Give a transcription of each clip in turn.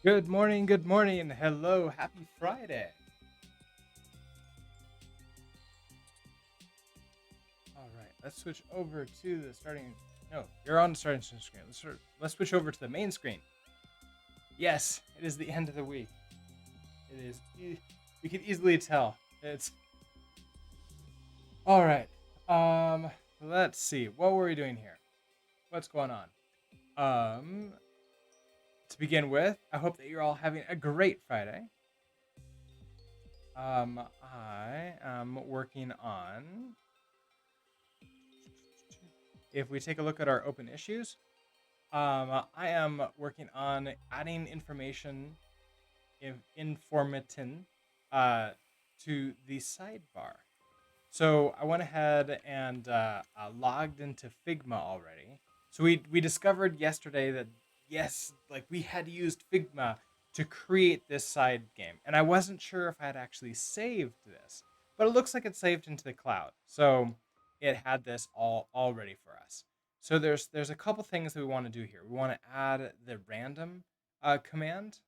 Good morning, and hello, happy Friday. All right, let's switch over to the starting. No, you're on the starting screen. Let's switch over to the main screen. Yes, it is the end of the week. It is. We can easily tell. It's all right. Let's see. What were we doing here? What's going on? Um, to begin with, I hope that you're all having a great Friday. I am working on. If we take a look at our open issues, I am working on adding information in Formatin to the sidebar. So I went ahead and logged into Figma already. So we discovered yesterday that yes, like we had used Figma to create this side game, and I wasn't sure if I had actually saved this, but it looks like it's saved into the cloud. So it had this all ready for us. So there's a couple things that we want to do here. We want to add the random command,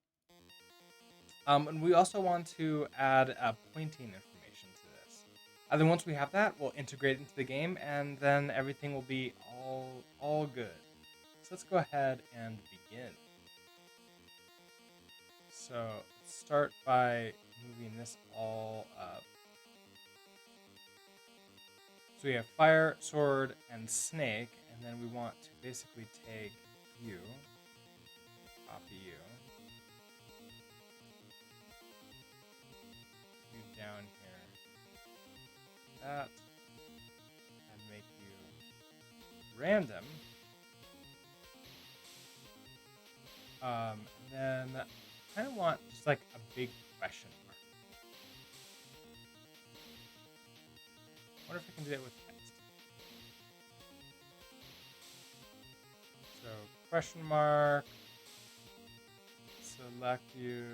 and we also want to add pointing information to this. And then once we have that, we'll integrate it into the game, and then everything will be all good. So let's go ahead and begin. So let's start by moving this all up. So we have fire, sword, and snake, and then we want to basically take you, copy you down here, that, and make you random. And then I kind of want just like a big question mark. I wonder if I can do that with text. So question mark, select you,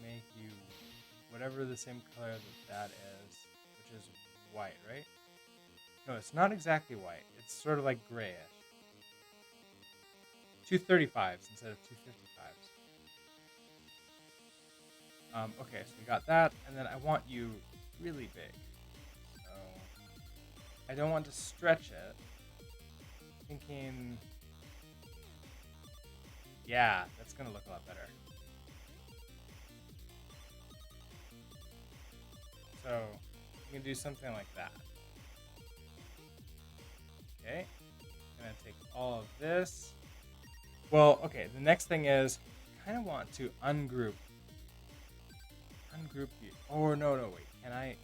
make you whatever the same color that is, which is white, right? No, it's not exactly white. It's sort of like grayish. 235s instead of 255s. Okay, so we got that, and then I want you really big. So I don't want to stretch it. Thinking, yeah, that's gonna look a lot better. So you can do something like that. Okay, gonna take all of this. Well, okay, the next thing is I kind of want to ungroup you. Oh no, wait. Can I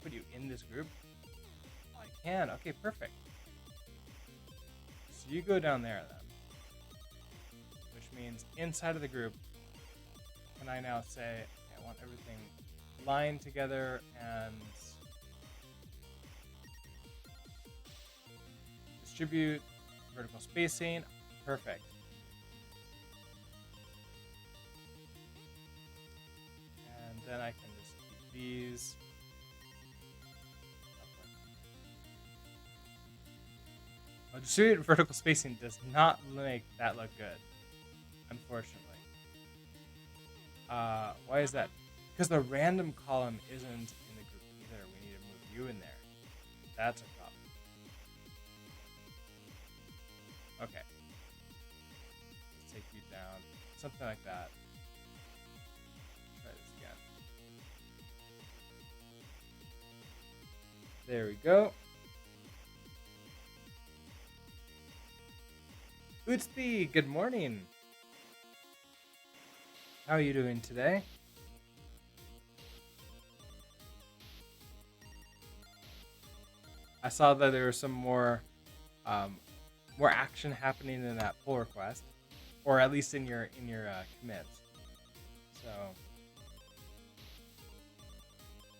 put you in this group? Oh, I can. Okay, perfect. So you go down there then, which means inside of the group, can I now say okay, I want everything lined together and distribute vertical spacing. Perfect. And then I can just keep these. Well, distributed vertical spacing does not make that look good, unfortunately. Why is that? Because the random column isn't in the group either. We need to move you in there. That's a problem. Okay. Let's take you down. Something like that. Try this again. There we go. Utsby, good morning. How are you doing today? I saw that there was some um, more action happening in that pull request, or at least in your commits. So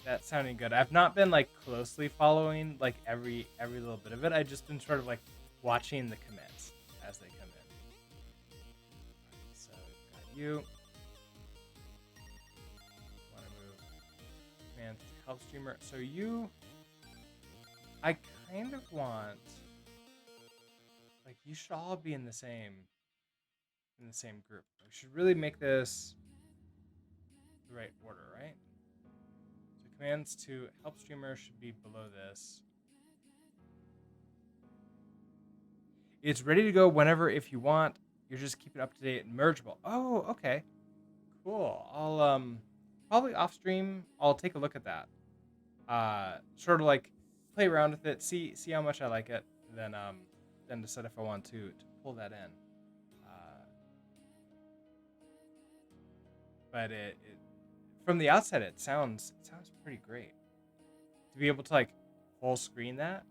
that's sounding good. I've not been like closely following like every little bit of it. I've just been sort of like watching the commits as they come in. So got you. Want to move command to help streamer. So you, I kind of want like you should all be in the same in the same group. We should really make this the right order, right? So commands to help streamer should be below this. It's ready to go whenever if you want. You're just keep it up to date and mergeable. Oh, okay. Cool. I'll probably off stream, I'll take a look at that. Sort of like play around with it, see how much I like it, then decide if I want to pull that in. But it from the outset it sounds pretty great. To be able to like full screen that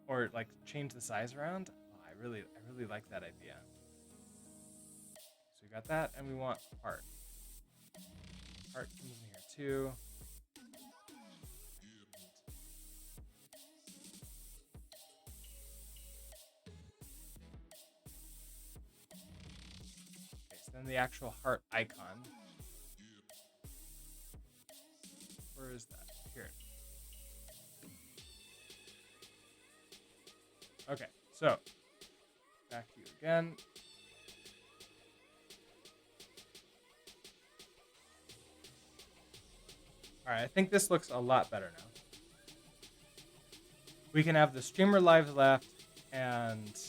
or like change the size around, I really like that idea. So we got that, and we want heart. Heart comes in here too. Okay, so then the actual heart icon. Where is that? Here. Okay, so back to you again. All right, I think this looks a lot better now. We can have the streamer live left, and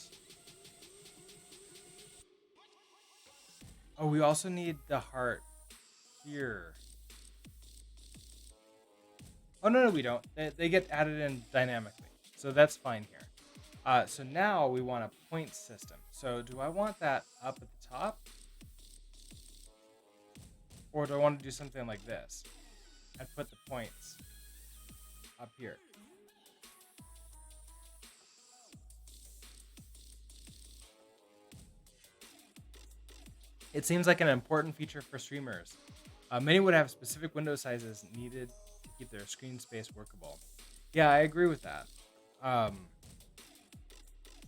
oh, we also need the heart here. Oh, no, we don't. They get added in dynamically, so that's fine here. So now we want a point system. So do I want that up at the top? Or do I want to do something like this and put the points up here? It seems like an important feature for streamers. Many would have specific window sizes needed to keep their screen space workable. Yeah, I agree with that.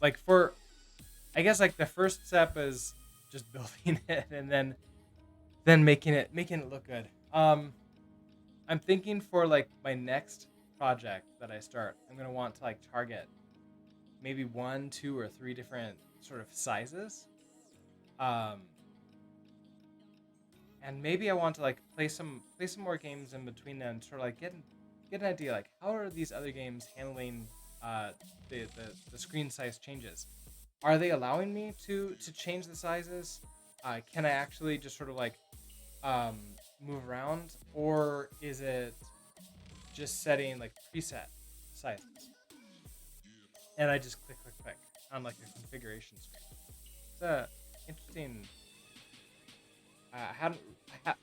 Like I guess like the first step is just building it and then making it look good. I'm thinking for like my next project that I start, I'm gonna want to like target maybe 1, 2, or 3 different sort of sizes. And maybe I want to like play some more games in between them, sort of like get an idea like how are these other games handling the screen size changes. Are they allowing me to change the sizes? Can I actually just sort of like move around, or is it just setting like preset sizes? And I just click on like a configuration screen. It's interesting.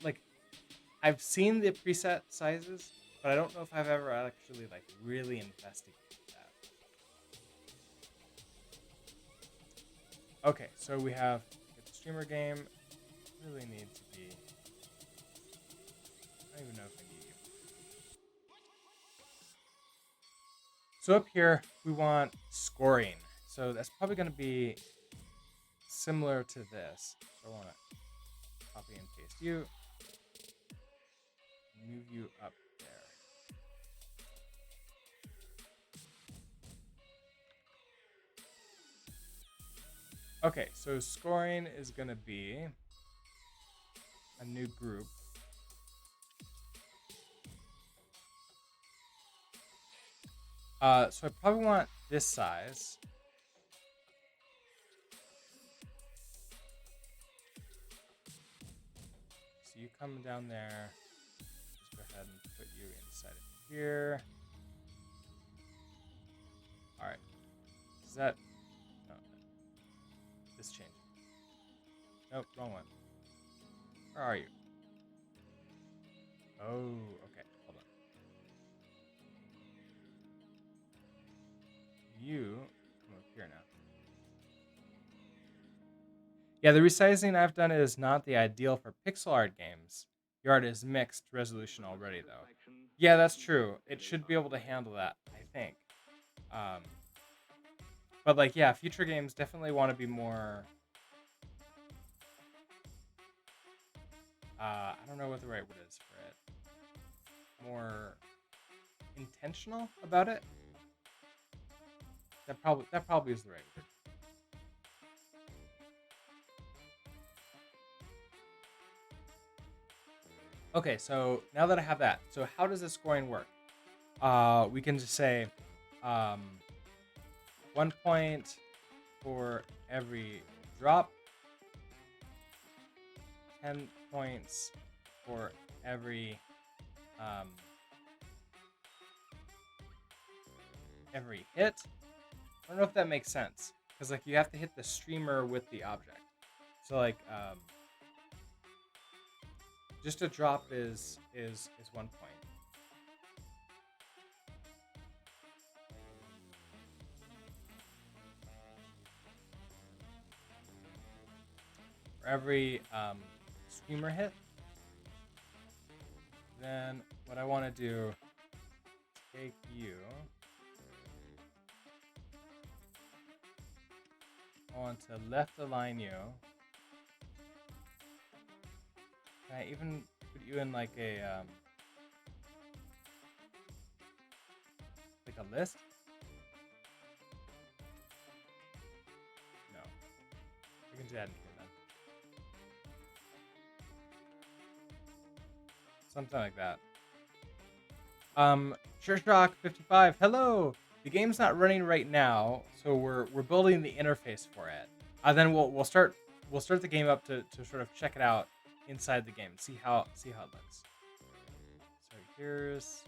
Like I've seen the preset sizes, but I don't know if I've ever actually like really investigated that. Okay, so we have the streamer game. Really need to be. I don't even know if I need you. So up here we want scoring. So that's probably going to be similar to this. So I want to copy and paste you. Move you up there. Okay, so scoring is going to be a new group. So I probably want this size. So you come down there. Just go ahead and put you inside of here. All right. Is that? No. This changed. Nope, wrong one. Where are you? Oh, okay. Hold on. You come up here now. Yeah, the resizing I've done is not the ideal for pixel art games. Your art is mixed resolution already, though. Yeah, that's true. It should be able to handle that, I think. But like, yeah, future games definitely want to be more. I don't know what the right word is for it. More intentional about it. That probably is the right word. Okay, so now that I have that, so how does the scoring work? We can just say um, 1 point for every drop, 10 points for um, every hit. I don't know if that makes sense because like you have to hit the streamer with the object. So like just a drop is 1 point. For every streamer hit, then what I want to do, take you. I want to left align you. Can I even put you in like a list? No, I can do that in here then. Something like that. Sureshock55, hello. The game's not running right now, so we're building the interface for it. Then we'll start the game up to sort of check it out inside the game, see how it looks. So here's,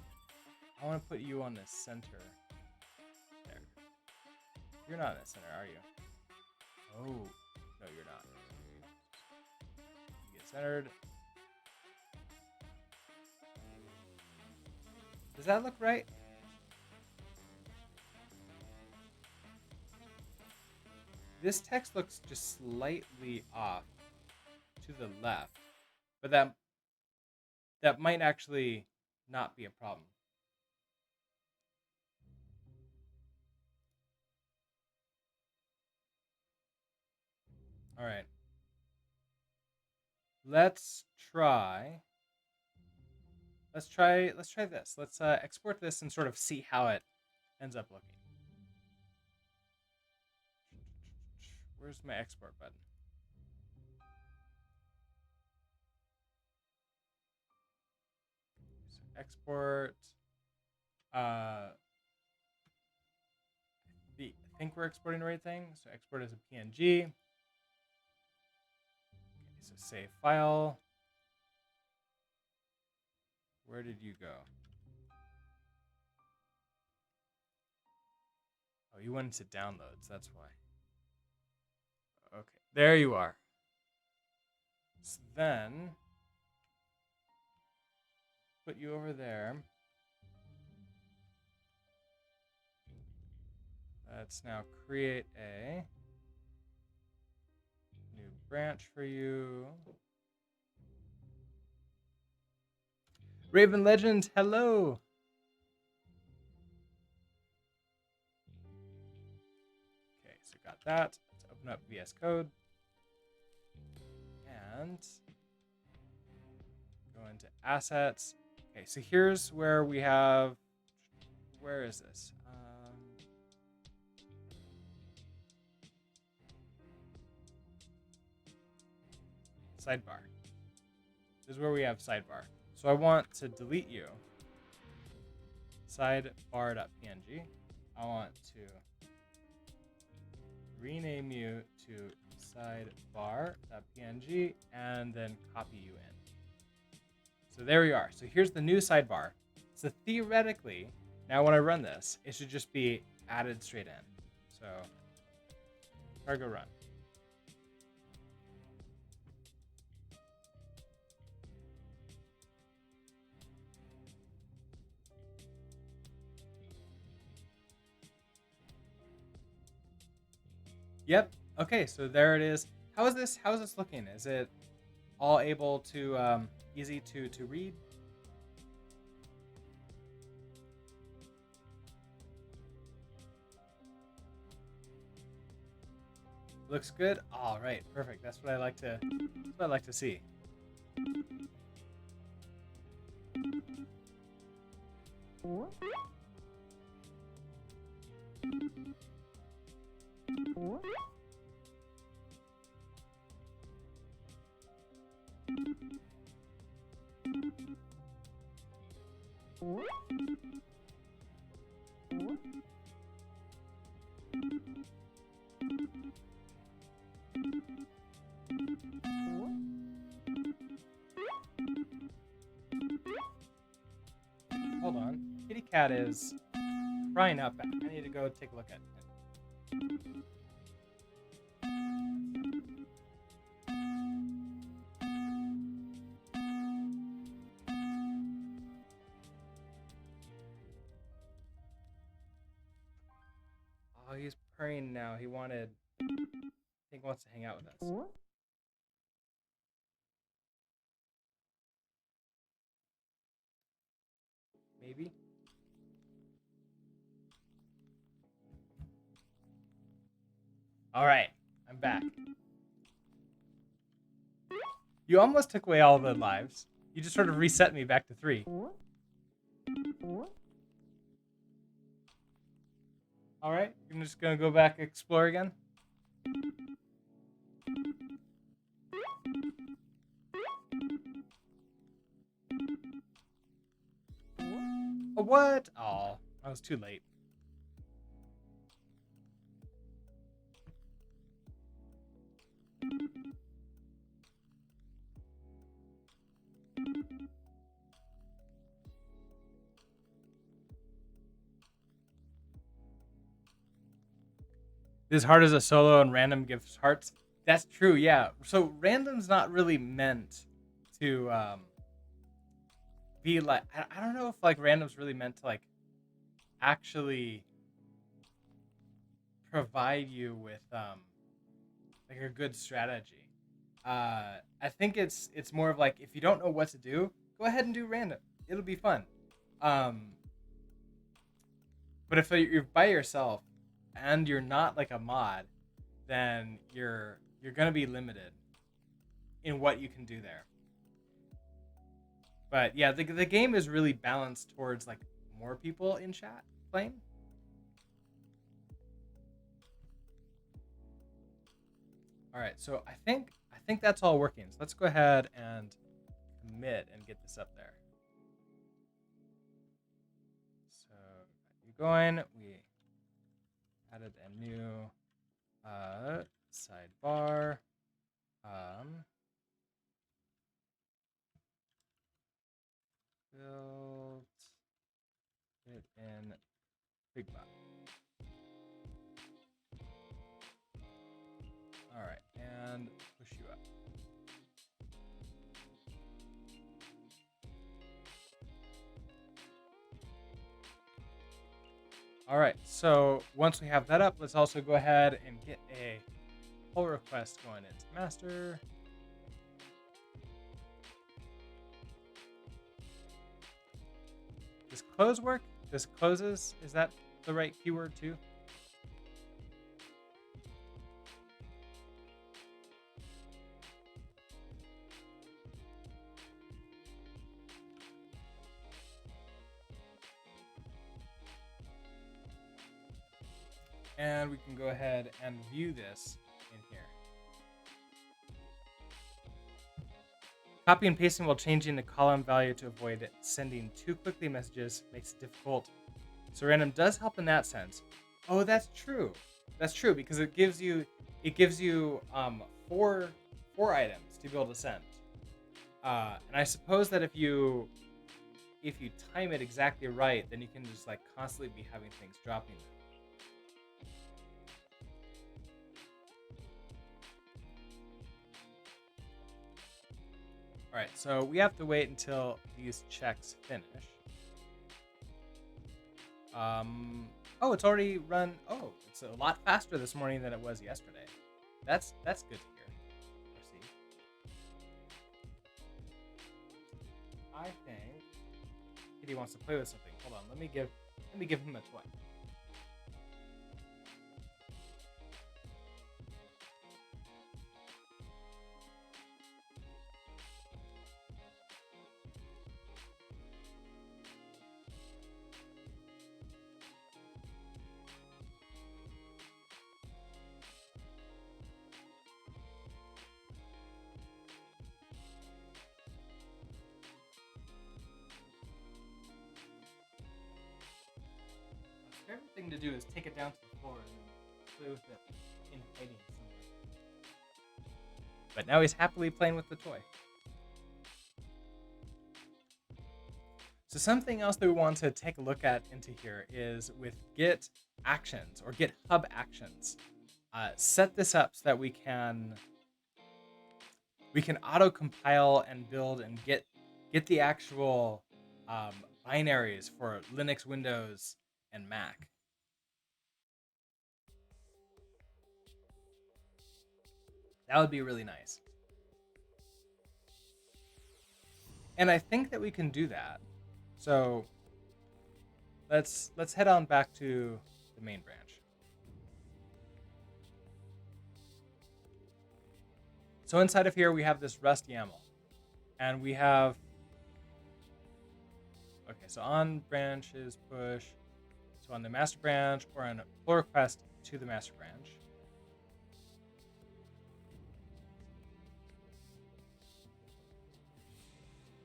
I want to put you on the center. There. You're not in the center, are you? Oh, no, you're not. You get centered. Does that look right? This text looks just slightly off to the left, but that might actually not be a problem. All right. Let's try this. Let's export this and sort of see how it ends up looking. Where's my export button? So export. I think we're exporting the right thing. So export as a PNG. Okay, so save file. Where did you go? Oh, you went into downloads. That's why. Okay, there you are. So then, put you over there. Let's now create a new branch for you. Raven Legend, hello. Okay, so got that. Let's open up VS Code. And go into assets. Okay, so here's where we have, where is this? Sidebar. This is where we have sidebar. So I want to delete you. Sidebar.png. I want to rename you to sidebar.png and then copy you in. So there we are. So here's the new sidebar. So theoretically, now when I run this, it should just be added straight in. So cargo run. Yep. Okay, so there it is. How is this looking? Is it all able to easy to read? Looks good. All right, perfect. That's what I like to see. Hold on. Kitty cat is crying out back. I need to go take a look at it. Oh, he's purring now. He wanted... I think he wants to hang out with us. Maybe? Alright, I'm back. You almost took away all the lives. You just sort of reset me back to 3. Alright, I'm just gonna go back and explore again. Oh, what? Oh, I was too late. This hard as a solo and random gives hearts. That's true, yeah. So random's not really meant to be like... I don't know if like random's really meant to like actually provide you with like a good strategy. I think it's more of like, if you don't know what to do, go ahead and do random. It'll be fun. But if you're by yourself and you're not like a mod, then you're gonna be limited in what you can do there. But yeah, the game is really balanced towards like more people in chat playing. All right, so I think that's all working. So let's go ahead and commit and get this up there. So you going? We added a new sidebar. Build it in Figma. All right, and push you up. All right, so once we have that up, let's also go ahead and get a pull request going into master. Does close work? Does closes, is that the right keyword too? And we can go ahead and view this in here. Copy and pasting while changing the column value to avoid sending too quickly messages makes it difficult. So random does help in that sense. Oh, that's true. That's true, because it gives you four items to be able to send. And I suppose that if you time it exactly right, then you can just like constantly be having things dropping. All right, so we have to wait until these checks finish. Oh, it's already run. Oh, it's a lot faster this morning than it was yesterday. That's good to hear. Proceed. I think Kitty wants to play with something. Hold on, let me give him a toy. thing to do is take it down to the floor and then play with it in hiding somewhere. But now he's happily playing with the toy. So something else that we want to take a look at into here is with Git Actions or GitHub Actions. Set this up so that we can auto compile and build and get the actual binaries for Linux, Windows, and Mac. That would be really nice. And I think that we can do that. So let's head on back to the main branch. So inside of here we have this Rust YAML, and we have so on branches push, so on the master branch or on a pull request to the master branch.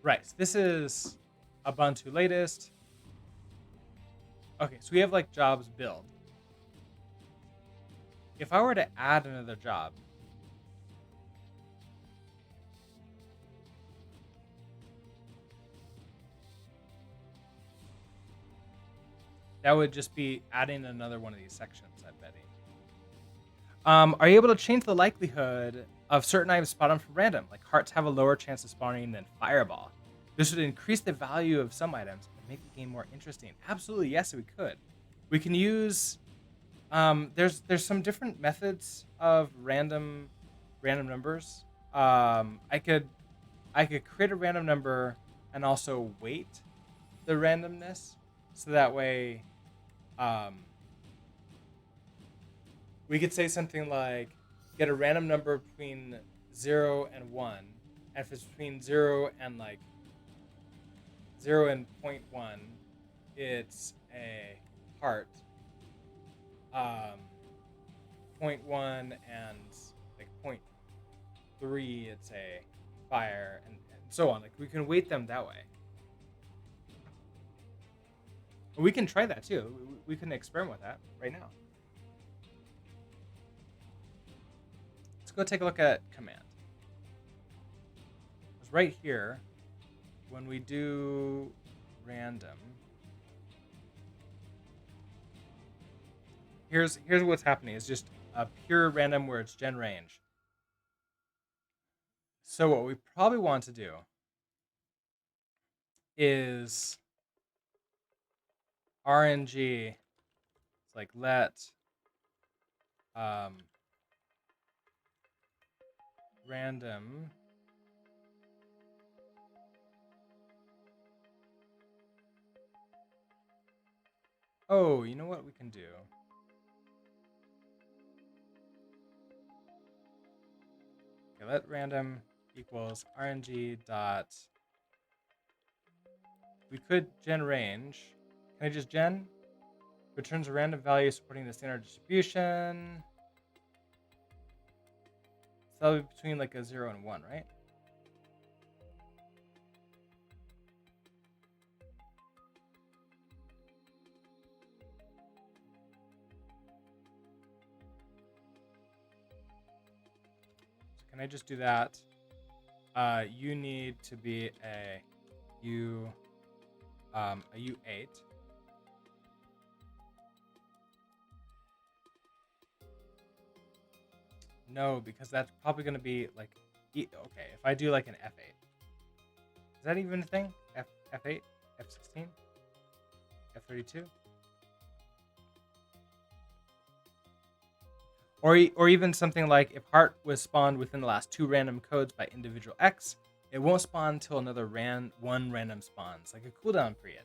Right, so this is Ubuntu latest. Okay, so we have like jobs build. If I were to add another job, that would just be adding another one of these sections, I'm betting. Are you able to change the likelihood of certain items spawning from random? Like hearts have a lower chance of spawning than fireball. This would increase the value of some items and make the game more interesting. Absolutely, yes, we could. We can use there's some different methods of random numbers. I could create a random number and also weight the randomness, so that way we could say something like get a random number between 0 and 1, and if it's between 0 and 0.1, it's a heart. 0.1 and 0.3, it's a fire, and so on. Like we can weight them that way. We can try that too. We can experiment with that right now. Let's go take a look at command. It's right here. When we do random, here's what's happening. It's just a pure random where it's gen range. So what we probably want to do is RNG. It's like let random Oh, you know what we can do? Okay, let random equals RNG dot. We could gen range. Can I just gen? Returns a random value supporting the standard distribution. So that'll be between like a 0 and 1, right? So can I just do that? You need to be a U8. No, because that's probably going to be like okay, if I do like an F8. Is that even a thing? F8, F16, F32? Or even something like if heart was spawned within the last 2 random codes by individual X, it won't spawn until another one random spawns, like a cooldown period.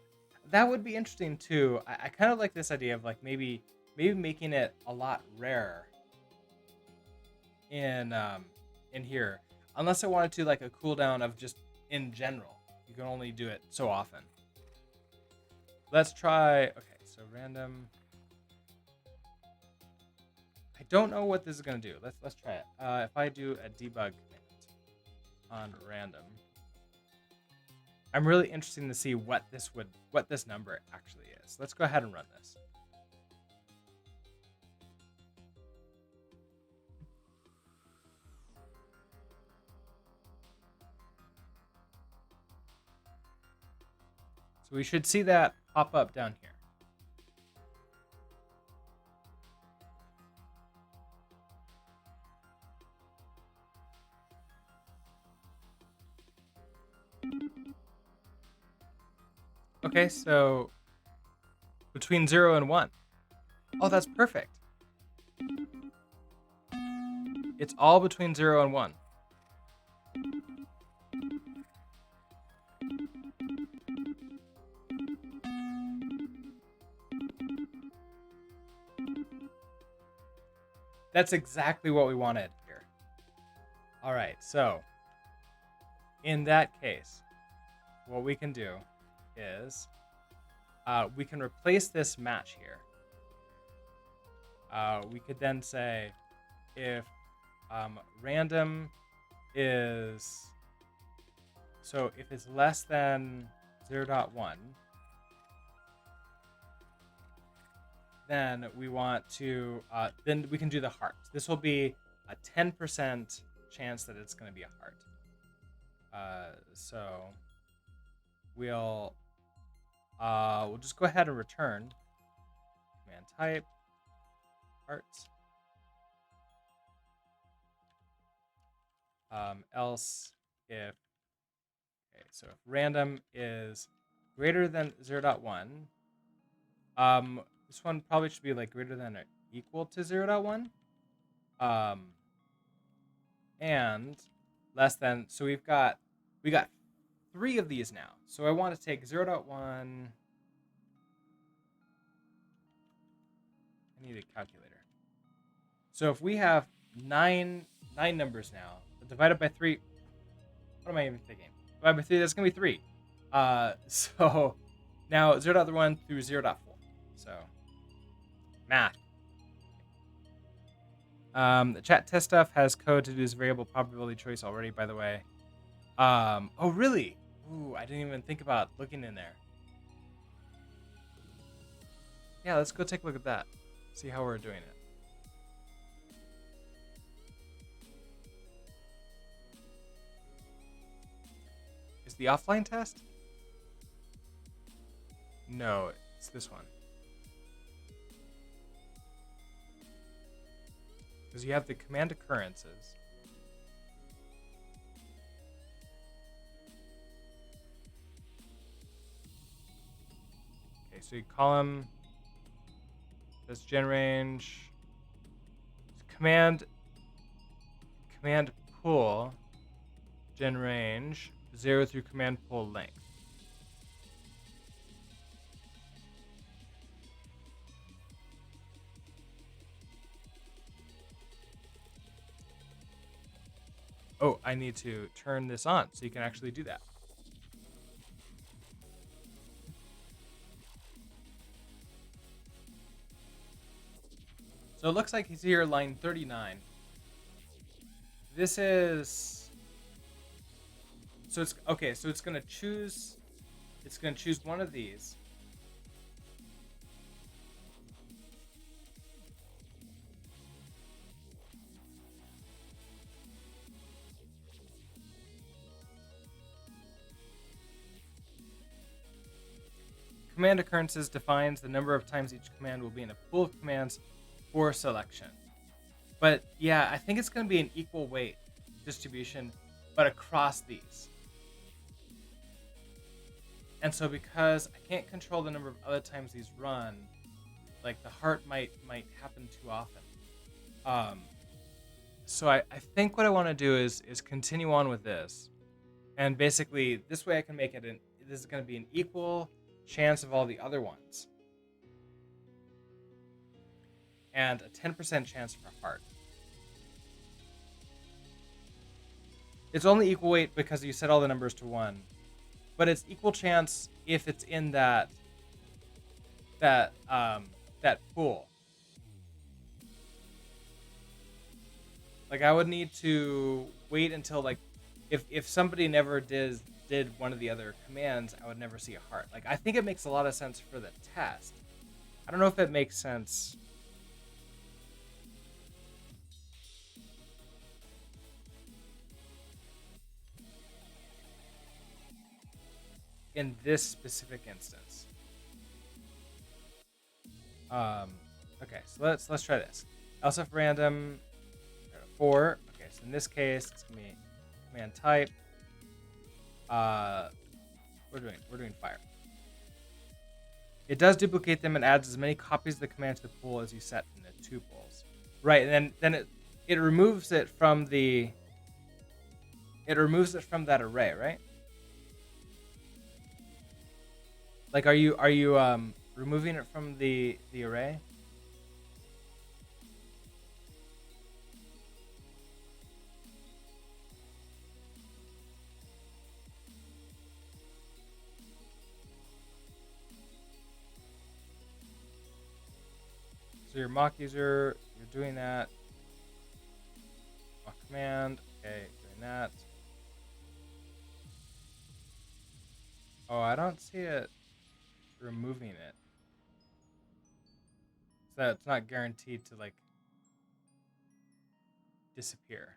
That would be interesting too. I kind of like this idea of like maybe making it a lot rarer in here, unless I wanted to like a cooldown of just in general. You can only do it so often. Let's try. Okay, so random. I don't know what this is gonna do. Let's try it. If I do a debug command on random, I'm really interested to see what this number actually is. Let's go ahead and run this. So we should see that pop up down here. Okay, so between 0 and 1. Oh, that's perfect. It's all between 0 and 1. That's exactly what we wanted here. All right, so in that case, what we can do is we can replace this match here. We could then say if random is, so if it's less than 0.1, then we want to, then we can do the heart. This will be a 10% chance that it's going to be a heart. So we'll just go ahead and return command type hearts. Else if, okay, so if random is greater than 0.1, this one probably should be like greater than or equal to 0.1, and less than, so we got 3 of these now. So I want to take 0.1, I need a calculator. So if we have nine numbers now, divided by 3, what am I even thinking? Divided by 3, that's going to be 3. So now 0.1 through 0.4. So math. The chat test stuff has code to do this variable probability choice already, by the way. Oh, really? Ooh, I didn't even think about looking in there. Yeah, let's go take a look at that. See how we're doing it. Is the offline test? No, it's this one. Because you have the command occurrences. Okay, so you column, that's gen range, command pool, gen range, 0 through command pool length. Oh, I need to turn this on so you can actually do that. So it looks like he's here, line 39. This is, so it's okay. So it's gonna choose one of these. Command occurrences defines the number of times each command will be in a pool of commands for selection. But yeah, I think it's going to be an equal weight distribution, but across these. And so because I can't control the number of other times these run, like the heart might happen too often. So I think what I want to do is continue on with this. And basically this way I can make it this is going to be an equal chance of all the other ones. And a 10% chance for heart. It's only equal weight because you set all the numbers to 1. But it's equal chance if it's in that pool. Like I would need to wait until like if somebody never did one of the other commands, I would never see a heart. Like I think it makes a lot of sense for the test. I don't know if it makes sense. in this specific instance. Okay, so let's try this. Else if random 4. Okay, so in this case it's gonna be command type. We're doing fire. It does duplicate them and adds as many copies of the command to the pool as you set in the tuples. Right, and then it removes it from the that array, right? Like, are you removing it from the array? So your mock user, you're doing that. Mock command, okay, doing that. Oh, I don't see it removing it. So it's not guaranteed to like disappear.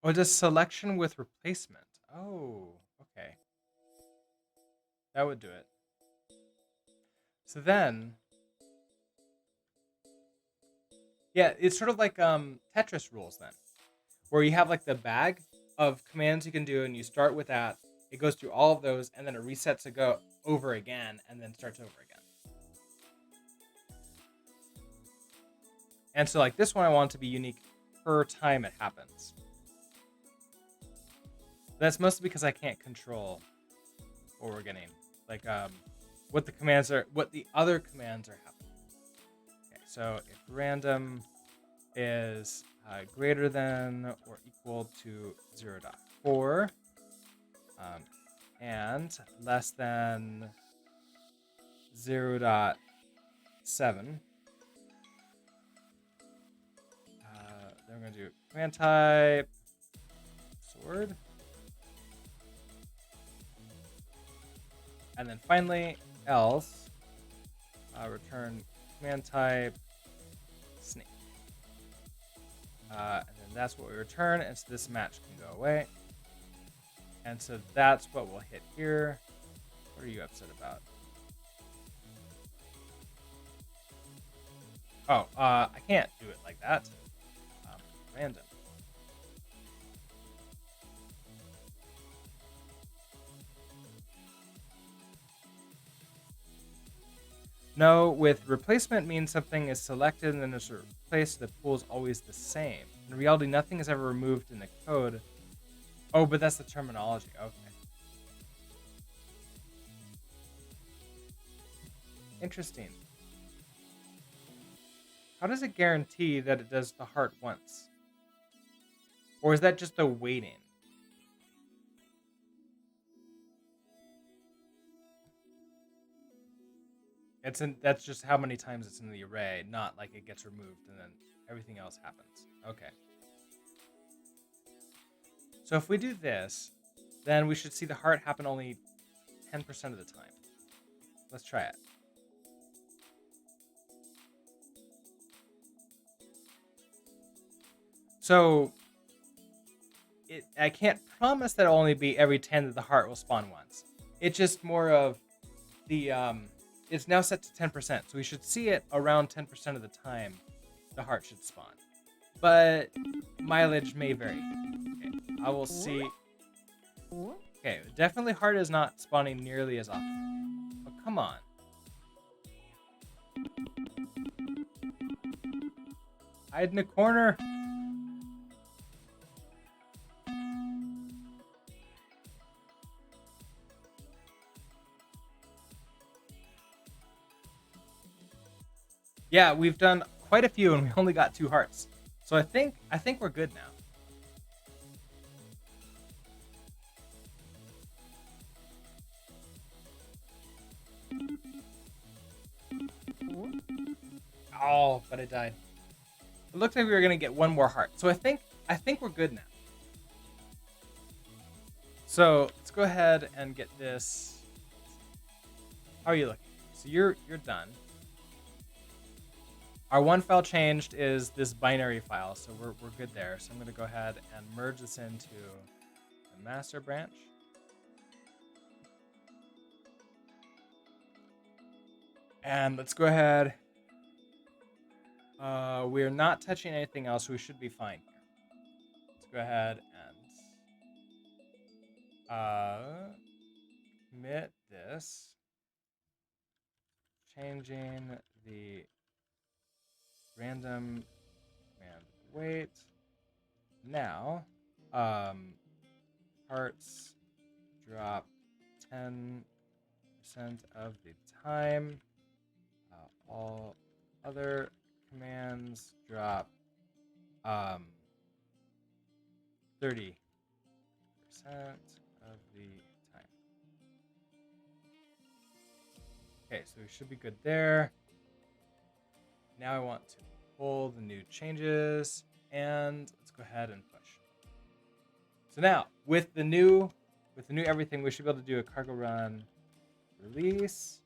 Oh, just selection with replacement. Oh, okay. That would do it. So then, yeah, it's sort of like Tetris rules then, where you have like the bag of commands you can do, and you start with that. It goes through all of those, and then it resets to go over again, and then starts over again. And so like this one, I want it to be unique per time it happens. That's mostly because I can't control what we're getting, like what the other commands are happening. Okay, so if random is greater than or equal to 0.4 and less than 0.7, then we're going to do command type sword. And then finally, else, return command type snake. And then that's what we return, and so this match can go away. And so that's what we'll hit here. What are you upset about? Oh, I can't do it like that. Random. No, with replacement means something is selected and then it's replaced. The pool is always the same. In reality, nothing is ever removed in the code. Oh, but that's the terminology. Okay. Interesting. How does it guarantee that it does the heart once? Or is that just the waiting? That's just how many times it's in the array, not like it gets removed and then everything else happens. Okay. So if we do this, then we should see the heart happen only 10% of the time. Let's try it. So I can't promise that it'll only be every 10 that the heart will spawn once. It's just more of the it's now set to 10%, so we should see it around 10% of the time the heart should spawn. But mileage may vary. Okay, I will see. Okay, definitely heart is not spawning nearly as often. Oh, come on. Hide in the corner. Yeah, we've done quite a few and we only got 2 hearts. So I think we're good now. Oh, but I died. It looked like we were gonna get 1 more heart. So I think we're good now. So let's go ahead and get this. How are you looking? So you're done. Our one file changed is this binary file, so we're good there. So I'm going to go ahead and merge this into the master branch. And let's go ahead. We're not touching anything else, so we should be fine here. Let's go ahead and commit this, changing the random command weight. Now, hearts drop 10% of the time. All other commands drop 30% of the time. Okay, so we should be good there. Now I want to pull the new changes, and let's go ahead and push. So now with the new everything, we should be able to do a cargo run release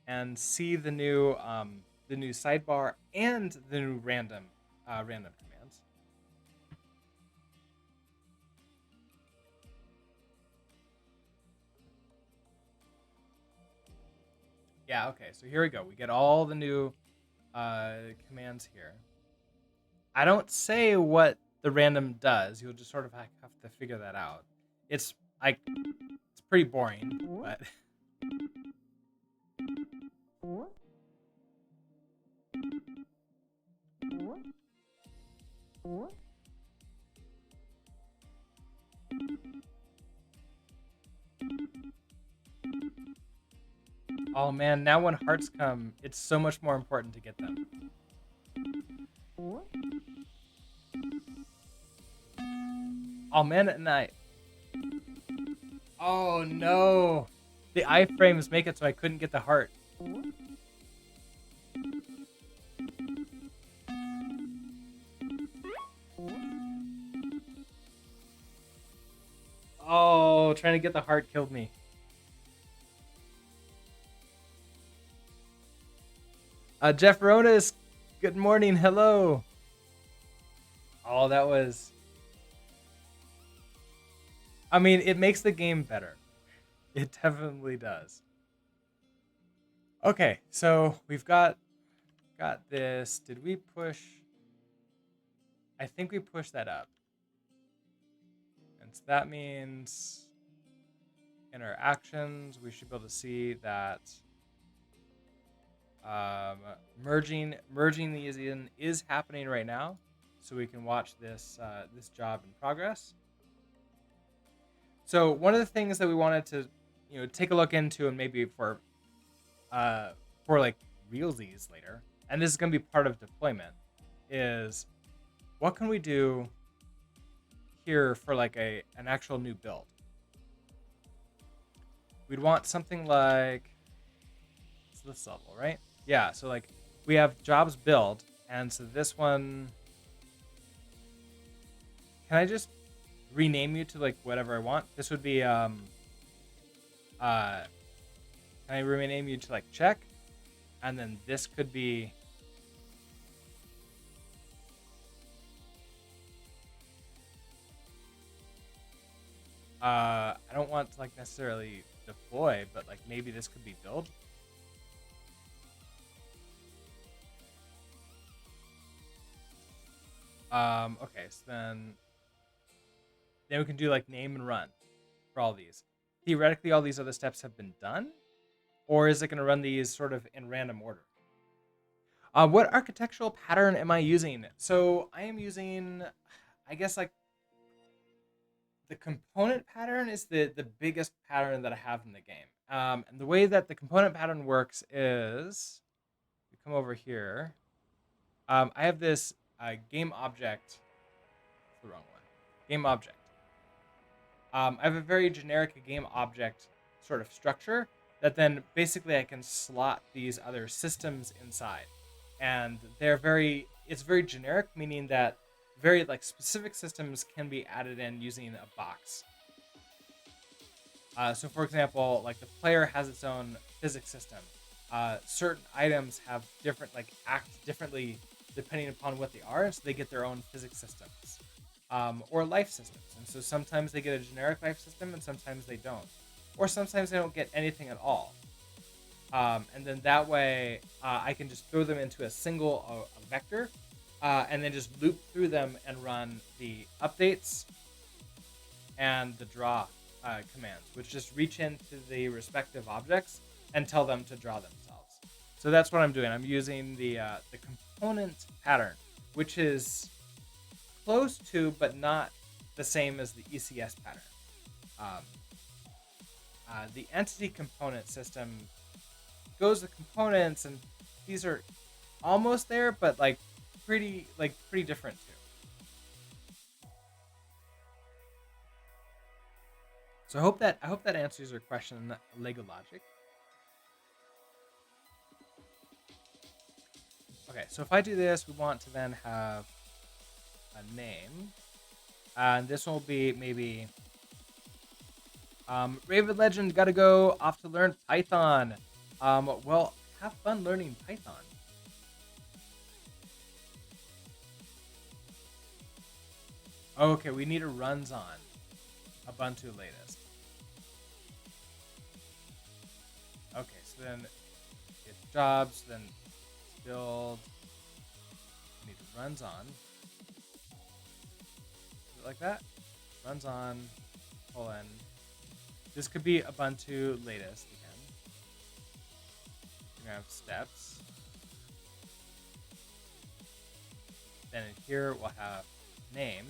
and see the new sidebar and the new random commands. Yeah, okay, so here we go. We get all the new commands here. I don't say what the random does. You'll just sort of have to figure that out. It's pretty boring, but oh man, now when hearts come, it's so much more important to get them. Oh man, and oh no, the iframes make it so I couldn't get the heart. Oh, trying to get the heart killed me. Jeff Ronas, good morning, hello. Oh, that was... I mean, it makes the game better. It definitely does. Okay, so we've got this. Did we push? I think we pushed that up. And so that means in our actions, we should be able to see that merging these in is happening right now. So we can watch this this job in progress. So one of the things that we wanted to, take a look into, and maybe for like realsies later, and this is going to be part of deployment, is what can we do here for like an actual new build? We'd want something like, it's this level, right? Yeah, so like we have jobs build, and so this one, can I just rename you to like whatever I want? This would be can I rename you to like check, and then this could be I don't want to like necessarily deploy, but like maybe this could be build. Okay, so then we can do like name and run for all these. Theoretically, all these other steps have been done, or is it going to run these sort of in random order? What architectural pattern am I using? So I am using, I guess, like the component pattern is the biggest pattern that I have in the game. And the way that the component pattern works is, we come over here. I have this game object. That's the wrong one. Game object. I have a very generic game object sort of structure that then basically I can slot these other systems inside. And it's very generic, meaning that very like specific systems can be added in using a box. So for example, like the player has its own physics system. certain items have different, like, act differently depending upon what they are, and so they get their own physics systems, or life systems. And so sometimes they get a generic life system, and sometimes they don't, or sometimes they don't get anything at all. And then that way, I can just throw them into a single a vector, and then just loop through them and run the updates and the draw commands, which just reach into the respective objects and tell them to draw themselves. So that's what I'm doing. I'm using the component pattern, which is close to, but not the same as the ECS pattern. Um, the entity component system goes to components, and these are almost there, but pretty different too. So I hope that answers your question, Lego Logic. Okay, so if I do this, we want to then have a name, and this will be maybe Raven Legend. Gotta go off to learn Python. Well, have fun learning Python. Okay, we need a runs on Ubuntu latest. Okay, so then get jobs, then build. We need runs on. Is it like that? Runs on, colon. This could be Ubuntu latest again. We're gonna have steps. Then in here we'll have name.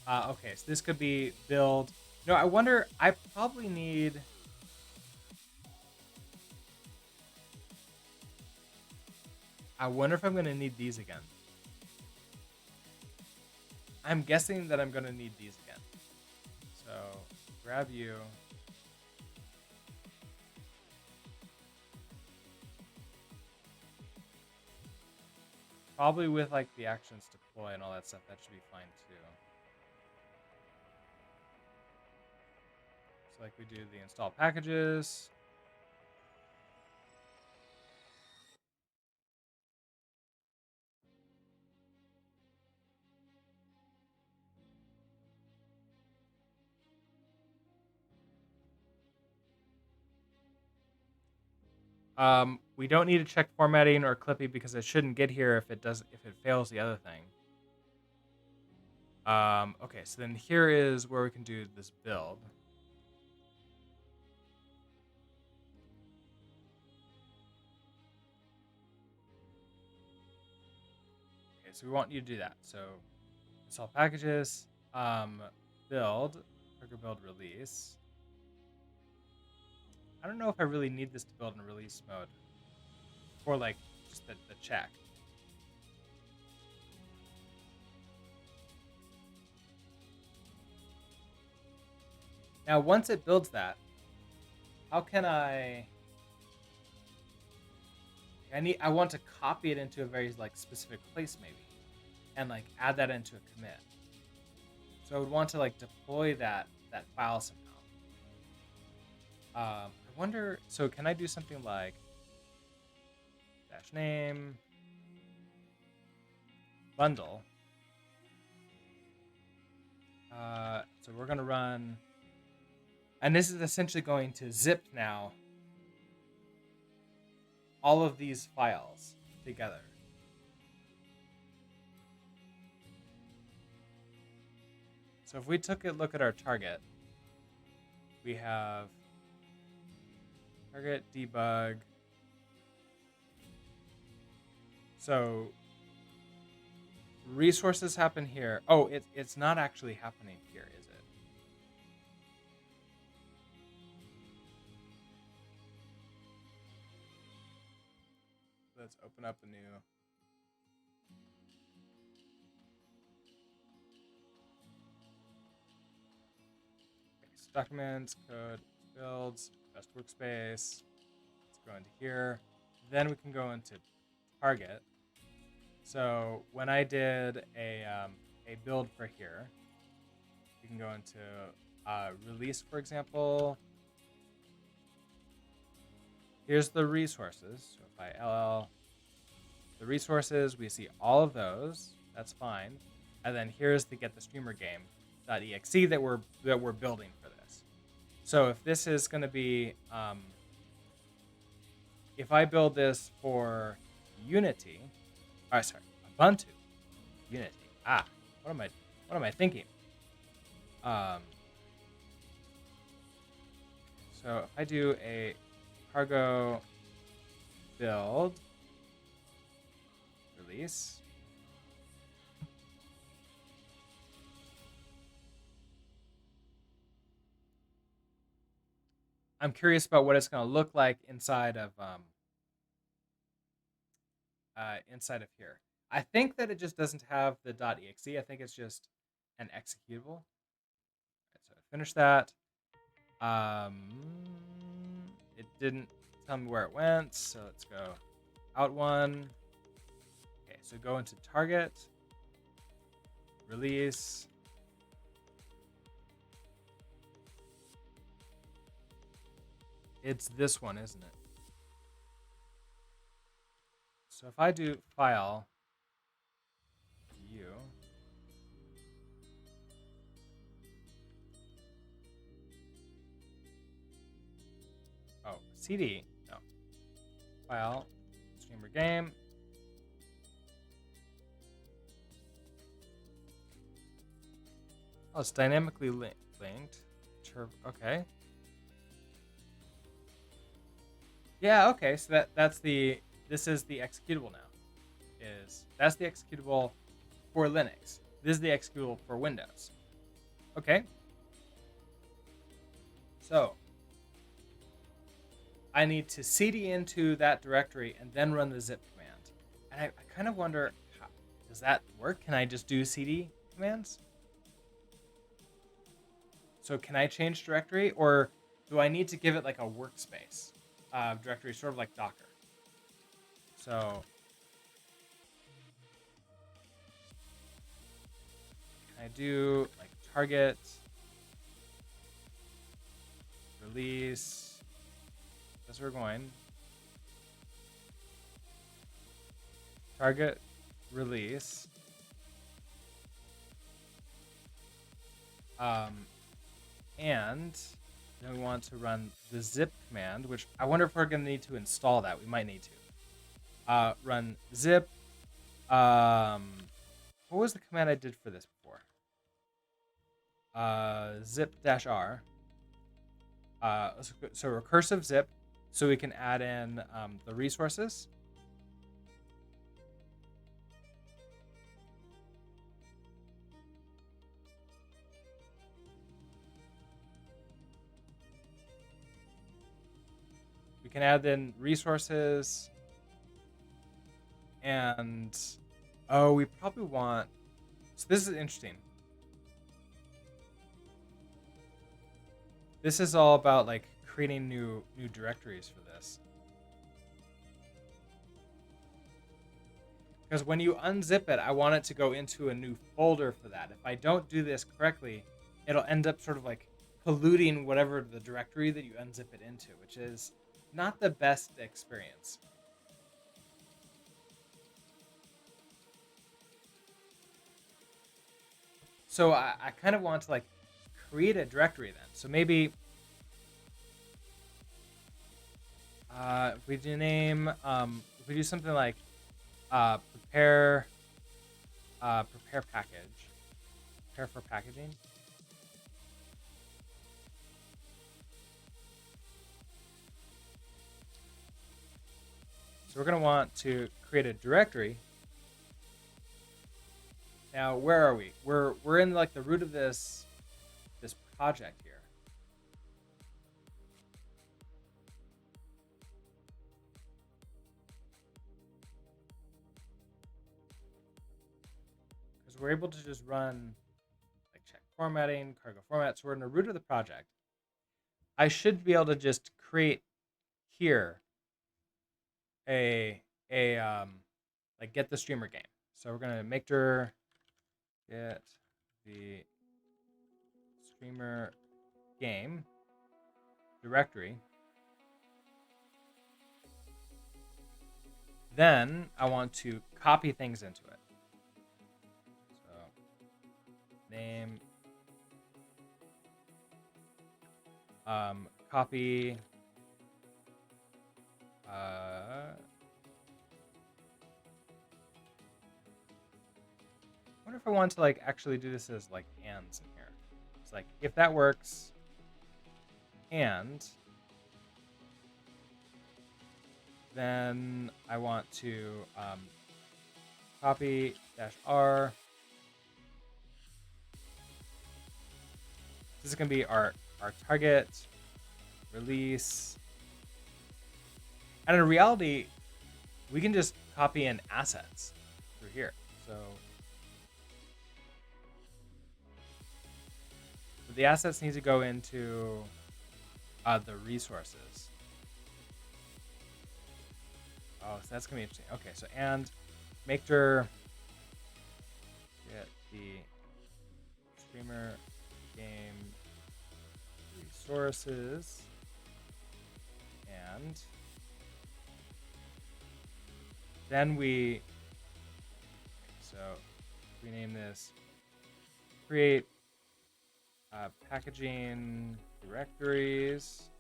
Okay, so this could be build. No, I wonder, I probably need... I wonder if I'm going to need these again. I'm guessing that I'm going to need these again. So, grab you. Probably with like the actions deploy and all that stuff, that should be fine too. So like we do the install packages. We don't need to check formatting or Clippy because it shouldn't get here if it fails the other thing. Okay, so then here is where we can do this build. Okay, so we want you to do that. So install packages, build, trigger build release. I don't know if I really need this to build in release mode. Or like just the check. Now once it builds that, how can I want to copy it into a very like specific place maybe, and like add that into a commit. So I would want to like deploy that file somehow. I wonder, so can I do something like dash name bundle? So we're gonna run, and this is essentially going to zip now all of these files together. So if we took a look at our target, we have target debug. So resources happen here. Oh, it's not actually happening here, is it? Let's open up a new. Okay, so documents, code, builds, best workspace. Let's go into here. Then we can go into target. So when I did a build for here, you can go into release, for example. here's the resources. So if I ll the resources, we see all of those. That's fine. And then here's the get the streamer game.exe that we're building for this. So if this is going to be, if I build this for Unity, sorry, Ubuntu, Unity. What am I thinking? So if I do a cargo build release, I'm curious about what it's going to look like inside of here. I think that it just doesn't have the .exe. I think it's just an executable. Right, so I finish that. It didn't tell me where it went, so let's go out one. Okay, so go into target, release. It's this one, isn't it? So if I do file view, CD, no, file, streamer game. Oh, it's dynamically linked. Okay. Yeah, okay, so this is the executable now. That's the executable for Linux. This is the executable for Windows. Okay. So I need to cd into that directory and then run the zip command. And I kind of wonder, does that work? Can I just do cd commands? So can I change directory, or do I need to give it like a workspace directory, sort of like Docker? So can I do like target, release, that's where we're going. Target, release. And then we want to run the zip command, which I wonder if we're going to need to install that. We might need to. Run zip. What was the command I did for this before? Zip-r. So recursive zip, so we can add in the resources. We can add in resources, and we probably want. So this is interesting. This is all about like creating new directories for this. Because when you unzip it, I want it to go into a new folder for that. If I don't do this correctly, it'll end up sort of like polluting whatever the directory that you unzip it into, which is not the best experience. So I kind of want to like create a directory then. So maybe if we do name, if we do something like prepare package, prepare for packaging. So we're going to want to create a directory. Now, where are we? We're in like the root of this project here. Because we're able to just run like check formatting, cargo format. So we're in the root of the project. I should be able to just create here a like get the streamer game. So we're gonna make dir get the streamer game directory. Then I want to copy things into it. So name, copy, I wonder if I want to like actually do this as like ands in here. It's like if that works, and then I want to copy -r. This is gonna be our target release, and in reality, we can just copy in assets through here. So the assets need to go into the resources. Oh, so that's gonna be interesting. Okay, so and make sure get the streamer game resources, and then we name this create packaging directories.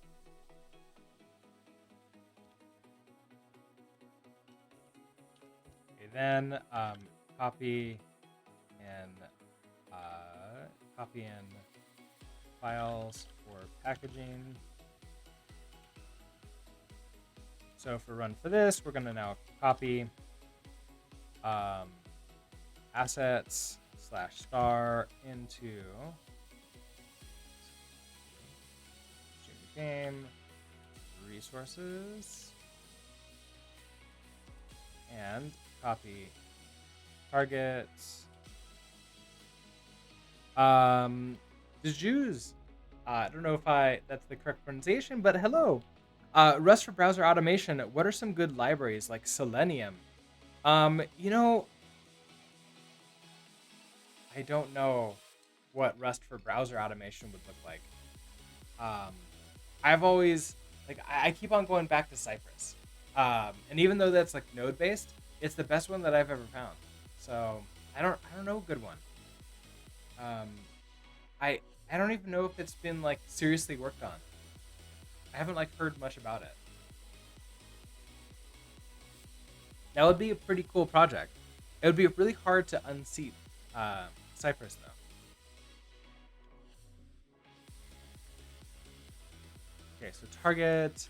Okay, then copy in files for packaging. So if we run for this, we're going to now copy assets /star into game resources, and copy targets. Deju's, I don't know if that's the correct pronunciation, but hello. Rust for browser automation. What are some good libraries like Selenium? You know, I don't know what Rust for browser automation would look like. I've always I keep on going back to Cypress, and even though that's like node based, it's the best one that I've ever found. So I don't know a good one. I don't even know if it's been like seriously worked on. I haven't like heard much about it. That would be a pretty cool project. It would be really hard to unseat Cypress though. Okay, so target.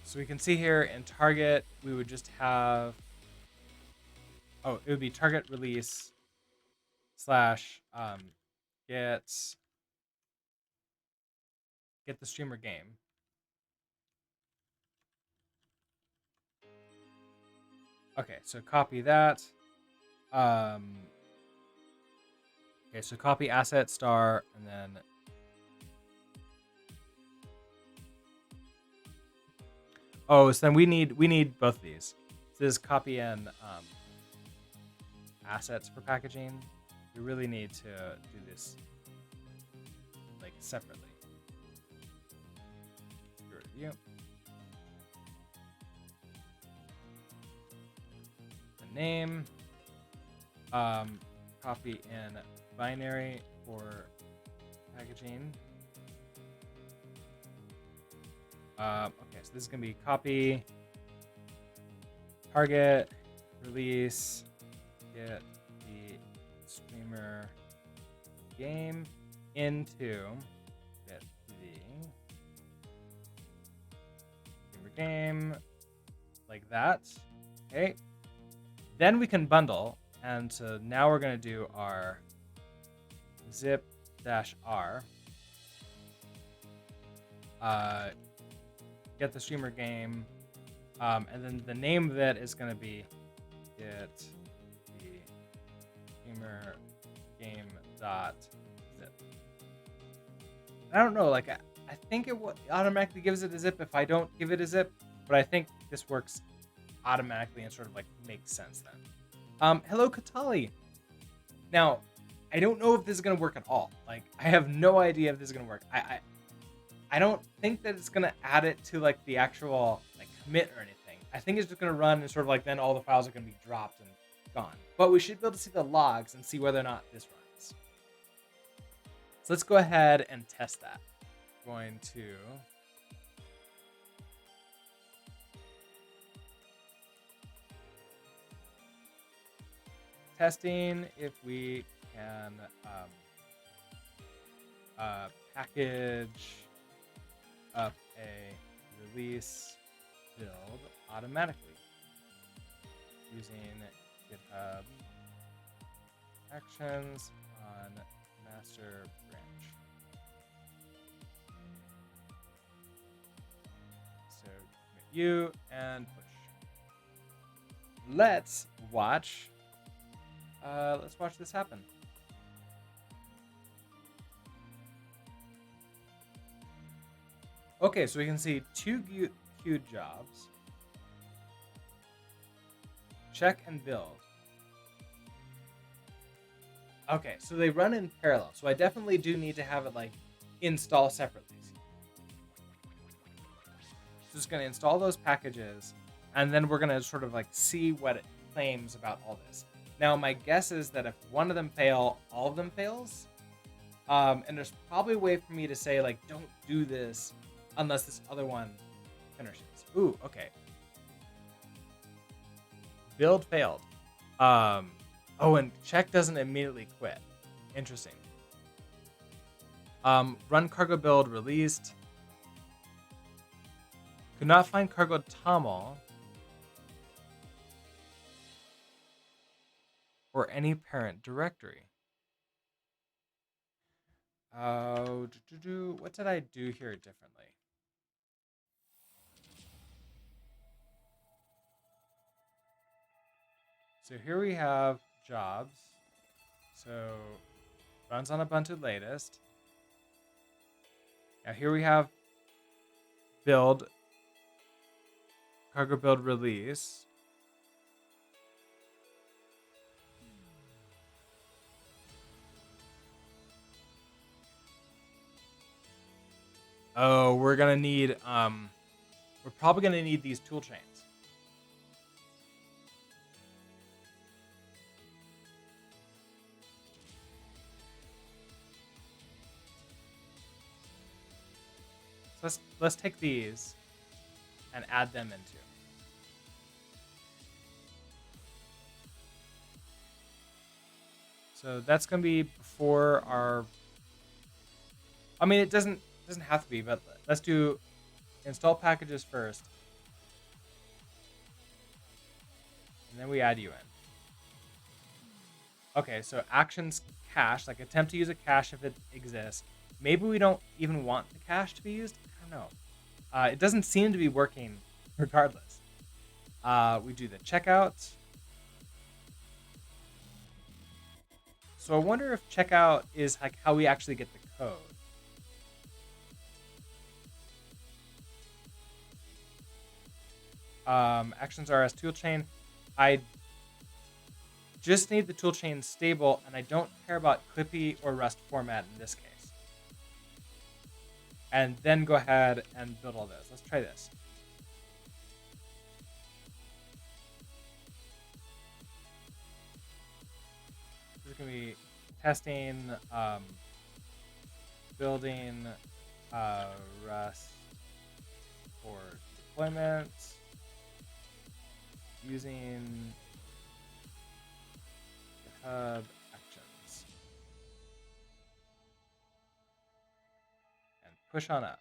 So we can see here in target, we would just have, it would be target release / get the streamer game. Okay, so copy that. Okay, so copy asset star, and then so then we need both of these. So this is copy in assets for packaging. We really need to do this like separately. Review. The name. Copy in binary for packaging. Okay, so this is gonna be copy target release get the streamer game into get the streamer game like that. Okay, then we can bundle, and so now we're gonna do our zip -r get the streamer game, and then the name of it is going to be get the streamer game .zip. I don't know, like I think it automatically gives it a zip if I don't give it a zip, but I think this works automatically and sort of like makes sense then. Hello Katali. Now, I don't know if this is going to work at all. Like I have no idea if this is going to work. I don't think that it's gonna add it to like the actual like commit or anything. I think it's just gonna run and sort of like then all the files are gonna be dropped and gone. But we should be able to see the logs and see whether or not this runs. So let's go ahead and test that. Going to testing if we can package up a release build automatically using GitHub Actions on master branch. So commit U and push. Let's watch this happen. Okay, so we can see two queued jobs. Check and build. Okay, so they run in parallel. So I definitely do need to have it like install separately. Just going to install those packages, and then we're going to sort of like see what it claims about all this. Now, my guess is that if one of them fail, all of them fails. And there's probably a way for me to say like, don't do this unless this other one finishes. Ooh, okay. Build failed. Oh, and check doesn't immediately quit. Interesting. Run cargo build released. Could not find cargo toml or any parent directory. What did I do here differently? So here we have jobs. So runs on Ubuntu latest. Now here we have build, cargo build release. Oh, we're gonna need we're probably gonna need these tool chains. So let's take these and add them into. So that's gonna be before our. I mean, it doesn't have to be, but let's do install packages first, and then we add you in. Okay, so actions cache, like attempt to use a cache if it exists. Maybe we don't even want the cache to be used. I don't know. It doesn't seem to be working regardless. We do the checkout. So I wonder if checkout is like how we actually get the code. Actions RS toolchain. I just need the toolchain stable, and I don't care about Clippy or Rust format in this case. And then go ahead and build all those. Let's try this. This is going to be testing, building Rust for deployment using GitHub Actions. And push on up.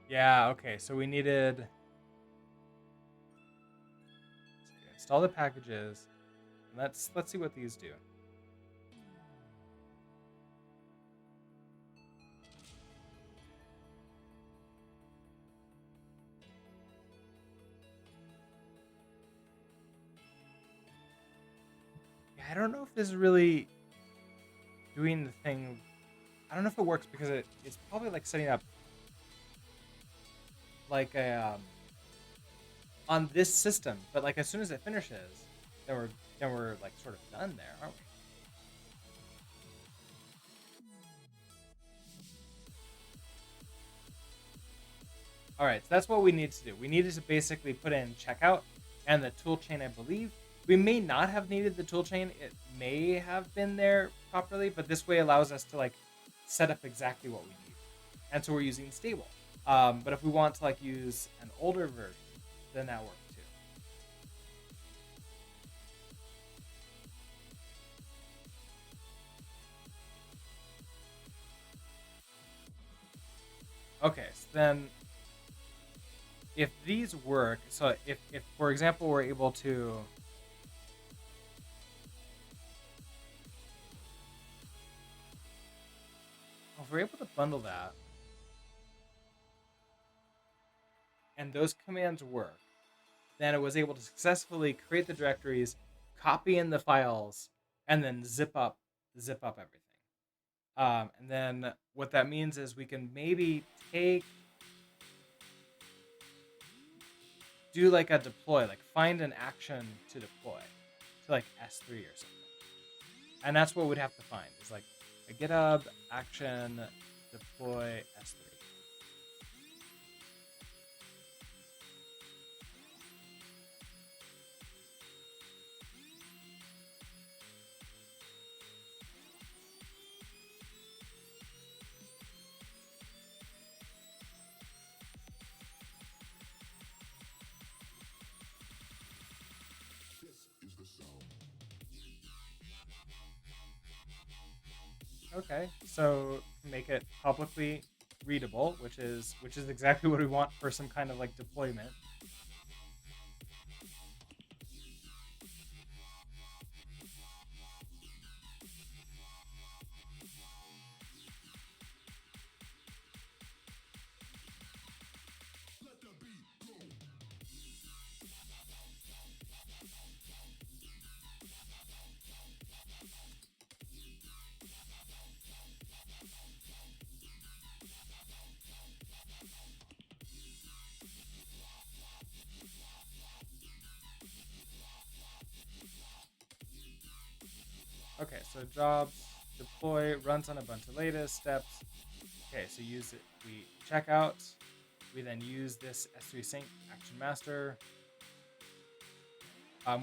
Yeah, okay, so we needed install the packages. Let's see what these do. Yeah, I don't know if this is really doing the thing. I don't know if it works because it's probably like setting up like a on this system, but like as soon as it finishes, then we're like sort of done there, aren't we? All right, so that's what we need to do. We needed to basically put in checkout and the toolchain, I believe. We may not have needed the toolchain. It may have been there properly, but this way allows us to like set up exactly what we need. And so we're using stable. But if we want to like use an older version, then that works too. Okay, so then if these work, so if for example we're able to, if we're able to bundle that and those commands work, then it was able to successfully create the directories, copy in the files, and then zip up everything. And then what that means is we can maybe do like a deploy, like find an action to deploy to like S3 or something. And that's what we'd have to find is like a GitHub action deploy S3. Okay, so make it publicly readable, which is exactly what we want for some kind of like deployment. Okay, so jobs deploy runs on a bunch of latest steps. Okay, so use it. We check out. We then use this S3 sync action master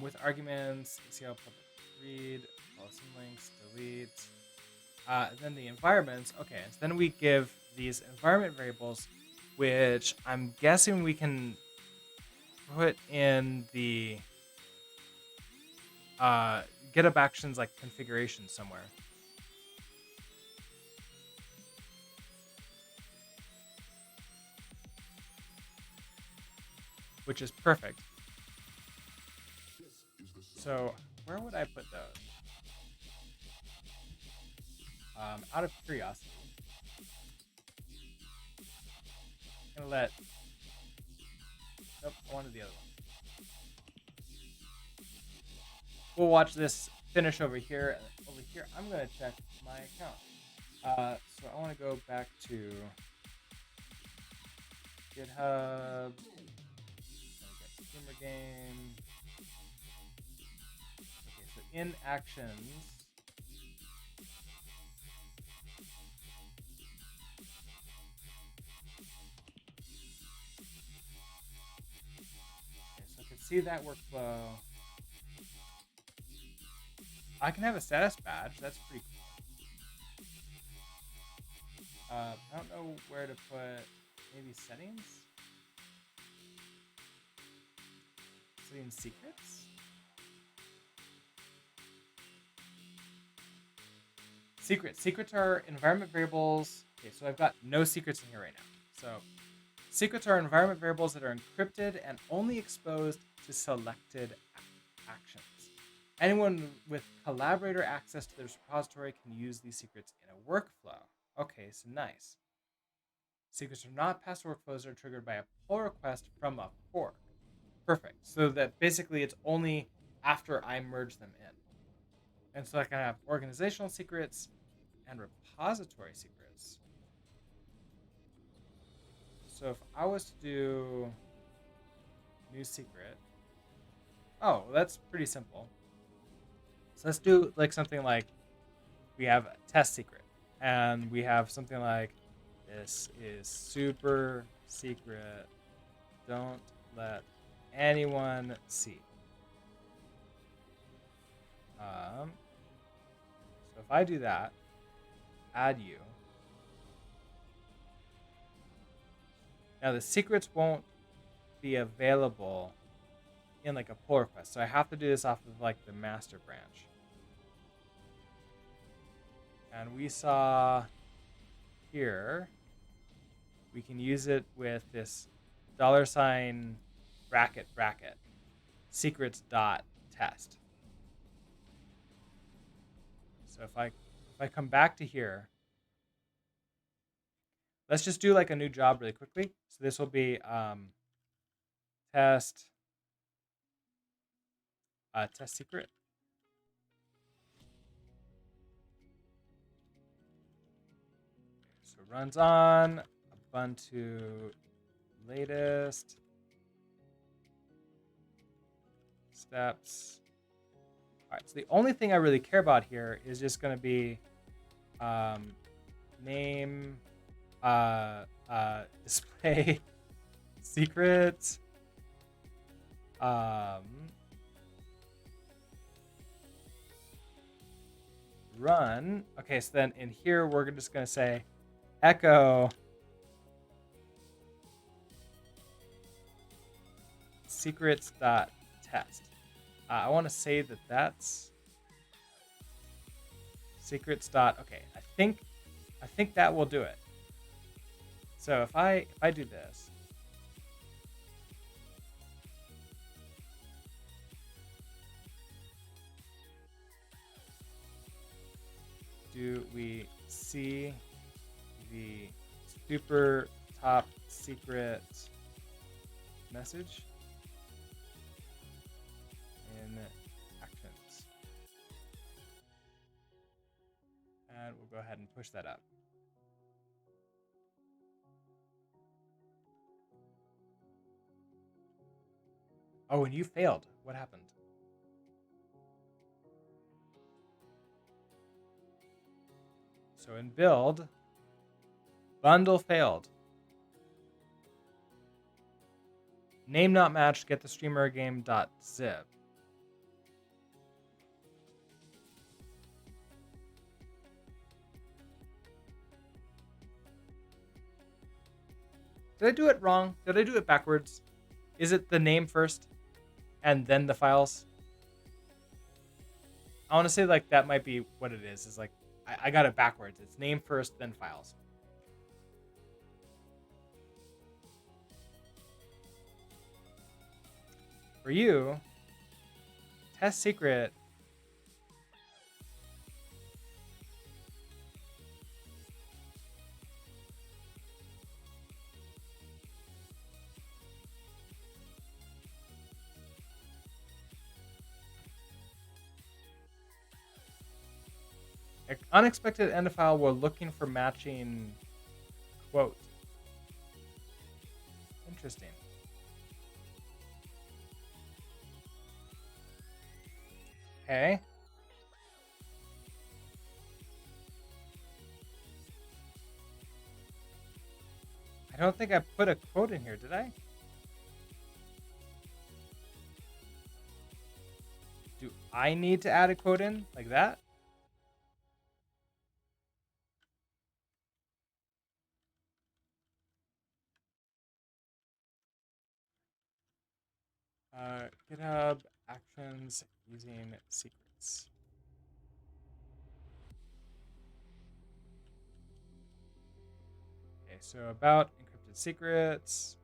with arguments, ACL public read, policy links, delete. Then the environments. Okay, so then we give these environment variables, which I'm guessing we can put in the GitHub Actions like configuration somewhere. Which is perfect. So where would I put those? Out of curiosity, I'm gonna let. Nope, I wanted the other one. We'll watch this finish over here. Over here, I'm gonna check my account. So I want to go back to GitHub. Gamer game. Okay, so in actions. Okay, so I can see that workflow. I can have a status badge. That's pretty cool. I don't know where to put. Maybe settings. Settings secrets. Secrets are environment variables. Okay, so I've got no secrets in here right now. So secrets are environment variables that are encrypted and only exposed to selected actions. Anyone with collaborator access to this repository can use these secrets in a workflow. Okay, so nice. Secrets are not passed workflows that are triggered by a pull request from a fork. Perfect. So that basically it's only after I merge them in. And so I can have organizational secrets, and repository secrets. So if I was to do new secret, oh, that's pretty simple. So let's do like something like we have a test secret, and we have something like this is super secret. Don't let anyone see. So if I do that, add you. Now the secrets won't be available in like a pull request. So I have to do this off of like the master branch. And we saw here, we can use it with this $ bracket secrets dot test. So if I come back to here, let's just do like a new job really quickly. So this will be test secret. So runs on Ubuntu latest steps. All right, so the only thing I really care about here is just going to be name display secret run. Okay, so then in here we're just going to say echo secrets.test. I want to say that that's secrets. Okay, I think that will do it. So if I do this, do we see the super top secret message in actions? And we'll go ahead and push that up. Oh, and you failed. What happened? So in build, bundle failed. Name not matched, get the streamer game.zip. Did I do it wrong? Did I do it backwards? Is it the name first and then the files? I want to say like that might be what it is. Is like I got it backwards. It's name first, then files. For you, test secret. Unexpected end of file. We're looking for matching quote. Interesting. Okay. I don't think I put a quote in here, did I? Do I need to add a quote in like that? GitHub Actions using secrets. Okay, so about encrypted secrets.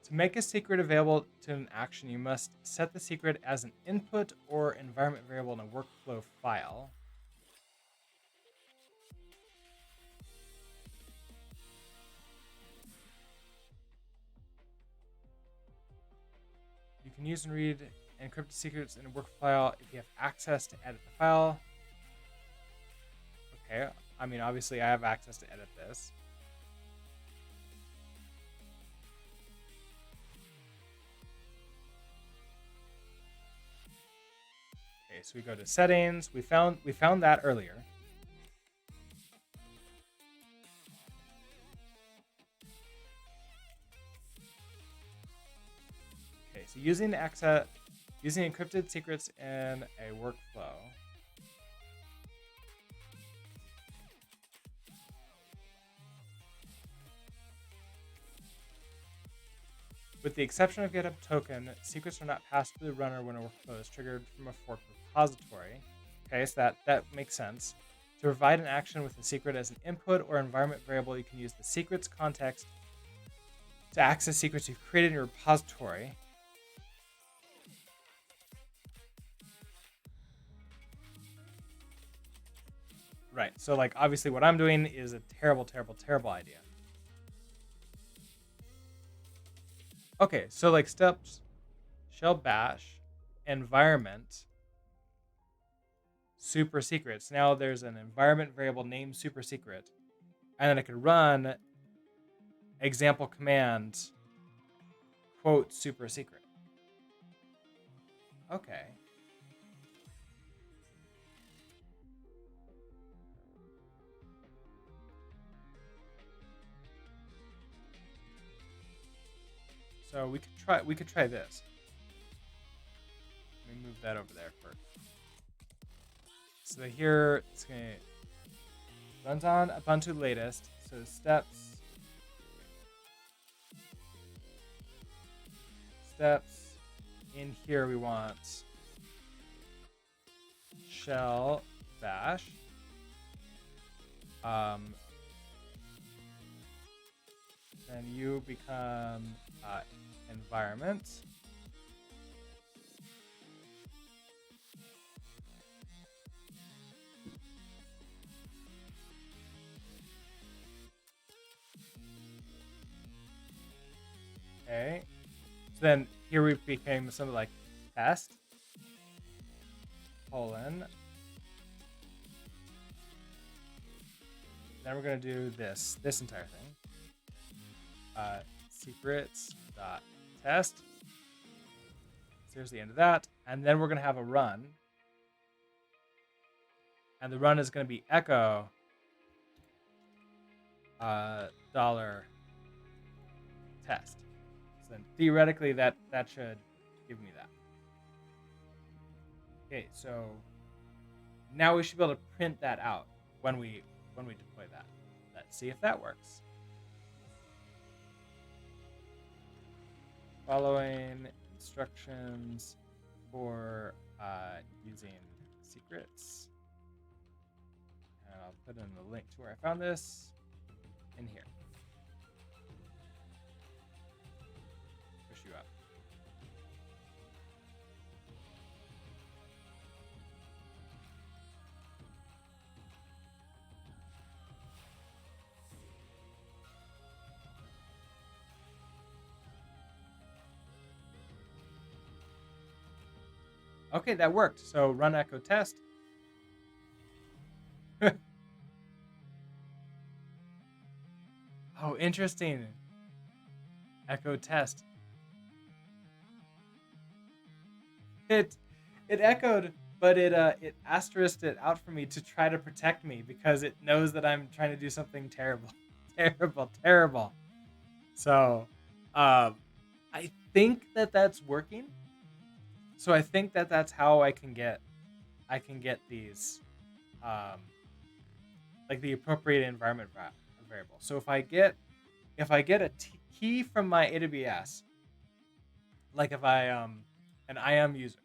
To make a secret available to an action, you must set the secret as an input or environment variable in a workflow file. can use and read encrypted secrets in a work file if you have access to edit the file. Okay, I mean, obviously I have access to edit this. Okay, so we go to settings. We found that earlier. Okay, so using encrypted secrets in a workflow. With the exception of GitHub token, secrets are not passed to the runner when a workflow is triggered from a forked repository. Okay, so that makes sense. To provide an action with the secret as an input or environment variable, you can use the secret's context to access secrets you've created in your repository. Right, so like obviously what I'm doing is a terrible, terrible, terrible idea. Okay, so like steps, shell bash, environment, super secrets. Now there's an environment variable named super secret, and then I could run example command quote super secret. Okay. So we could try this. Let me move that over there first. So here it's gonna runs on Ubuntu latest. So steps in here we want shell bash. Then you become environment. Okay. So then here we became something like test colon. Then we're gonna do this entire thing. Secrets dot test. So here's the end of that, and then we're gonna have a run, and the run is gonna be echo dollar test. So then theoretically that should give me that. Okay, so now we should be able to print that out when we deploy that. Let's see if that works. Following instructions for using secrets. And I'll put in the link to where I found this in here. Push you up. Okay, that worked. So run echo test. Oh, interesting. Echo test. It echoed, but it asterisked it out for me to try to protect me because it knows that I'm trying to do something terrible, terrible. So, I think that that's working. So I think that that's how I can get these, like the appropriate environment variable. So if I get a key from my AWS, like if I an IAM user,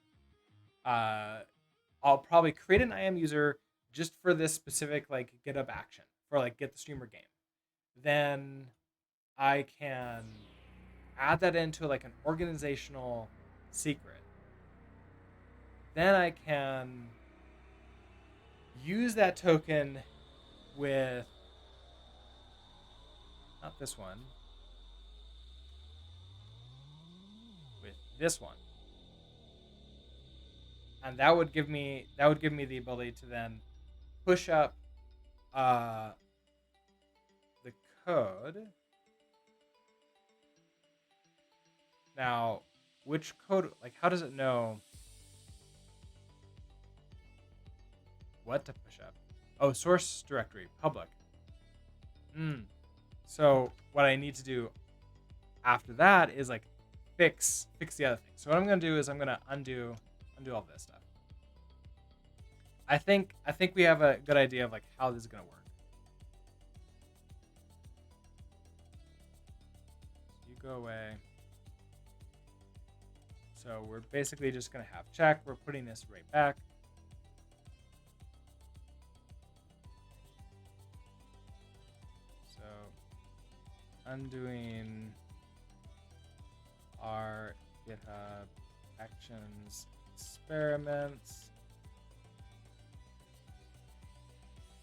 I'll probably create an IAM user just for this specific like GitHub action for like get the streamer game. Then I can add that into like an organizational secret. Then I can use that token with not this one, with this one. and that would give me the ability to then push up the code. Now, which code, like, how does it know what to push up? Oh, source directory, public. So what I need to do after that is like fix the other thing. So what I'm gonna do is I'm gonna undo all this stuff. I think we have a good idea of like how this is gonna work. So you go away. So we're basically just gonna have check. We're putting this right back. So undoing our GitHub Actions experiments.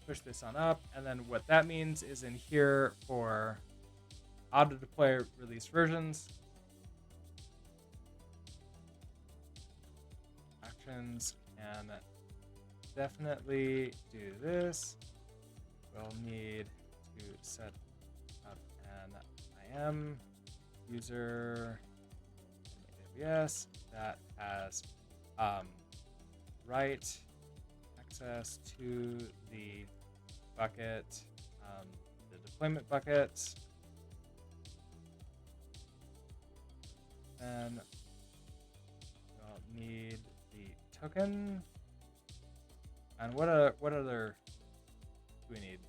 Push this on up, and then what that means is in here for auto deploy release versions, actions can definitely do this. We'll need to set up an IAM user in AWS that has write access to the bucket, the deployment bucket, and we'll need the token. And what other do we need?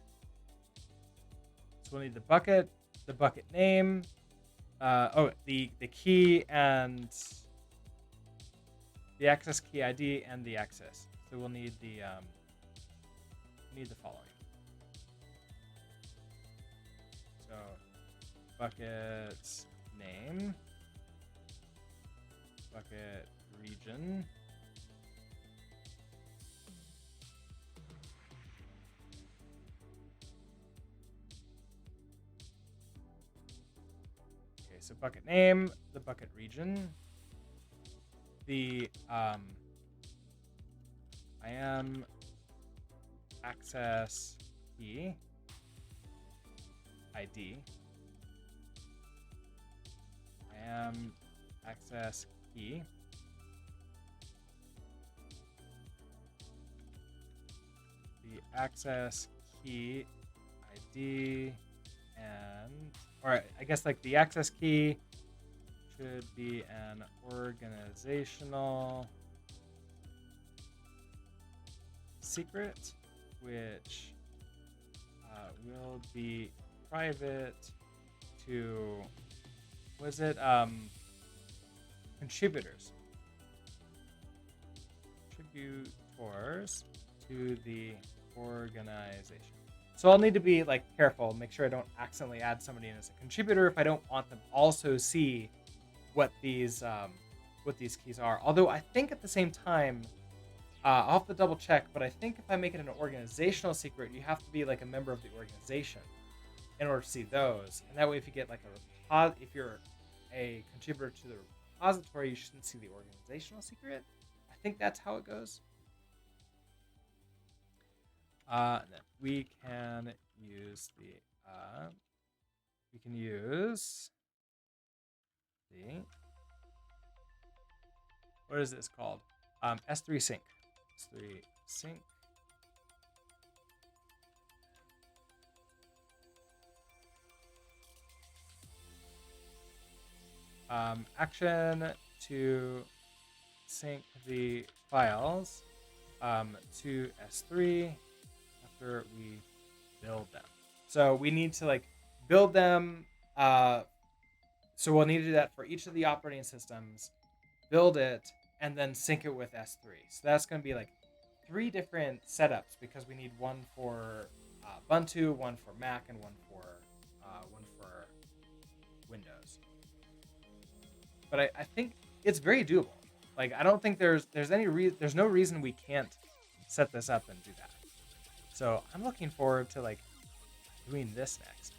So we'll need the bucket name, the key and the access key ID and the access. So we'll need the following. So bucket name, bucket region, okay, so bucket name, the bucket region, the IAM access key ID, IAM access key, the access key ID, or I guess like the access key should be an organizational secret, which will be private to, was it contributors to the organization. So I'll need to be like careful, make sure I don't accidentally add somebody in as a contributor if I don't want them to also see what these keys are. Although I think at the same time, I'll have to double check, but I think if I make it an organizational secret, you have to be like a member of the organization in order to see those. And that way, if you get like if you're a contributor to the repository, you shouldn't see the organizational secret. I think that's how it goes. We can use what is this called? S3 sync. S3 sync. Action to sync the files to S3 after we build them. So we need to like build them. So we'll need to do that for each of the operating systems, build it, and then sync it with S3. So that's going to be like 3 different setups because we need one for Ubuntu, one for Mac, and one for Windows. But I think it's very doable. Like I don't think there's no reason we can't set this up and do that. So I'm looking forward to like doing this next.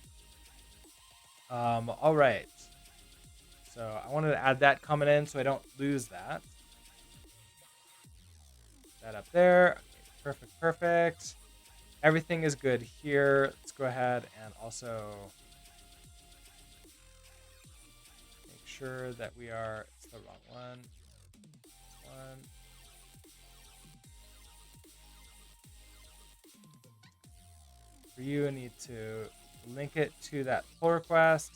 All right. So I wanted to add that comment in so I don't lose that. that up there. Okay, perfect, perfect. Everything is good here. Let's go ahead and also make sure that we are, it's the wrong one. This one. For you, I need to link it to that pull request.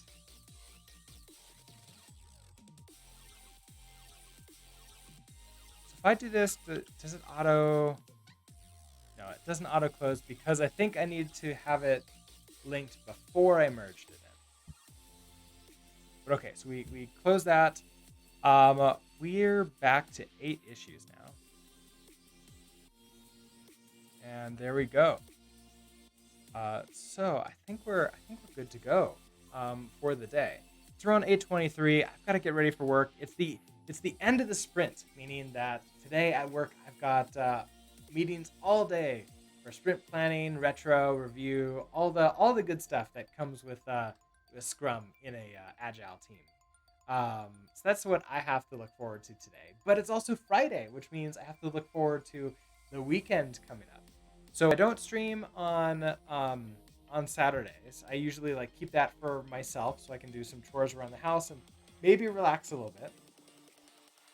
So if I do this, does it auto? No, it doesn't auto close because I think I need to have it linked before I merged it in. But okay, so we close that. We're back to 8 issues now. And there we go. So I think we're good to go for the day. It's around 8:23. I've got to get ready for work. It's the end of the sprint, meaning that today at work I've got meetings all day for sprint planning, retro review, all the good stuff that comes with Scrum in a agile team. So that's what I have to look forward to today. But it's also Friday, which means I have to look forward to the weekend coming up. So I don't stream on Saturdays. I usually like keep that for myself so I can do some chores around the house and maybe relax a little bit.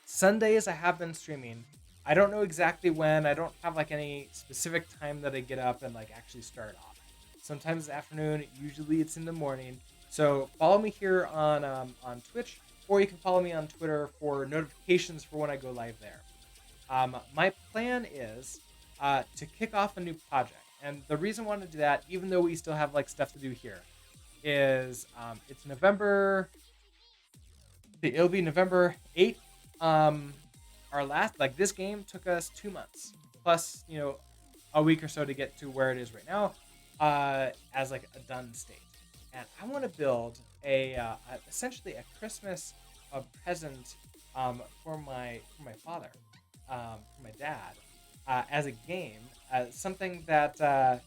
Sundays I have been streaming. I don't know exactly when. I don't have like any specific time that I get up and like actually start off. Sometimes it's afternoon. Usually it's in the morning. So follow me here on Twitch, or you can follow me on Twitter for notifications for when I go live there. My plan is to kick off a new project, and the reason I want to do that, even though we still have like stuff to do here, is it's November. It'll be November 8th. Our last, like, this game took us 2 months plus, a week or so to get to where it is right now, as like a done state. And I want to build essentially a Christmas present for my father, for my dad, as a game, something that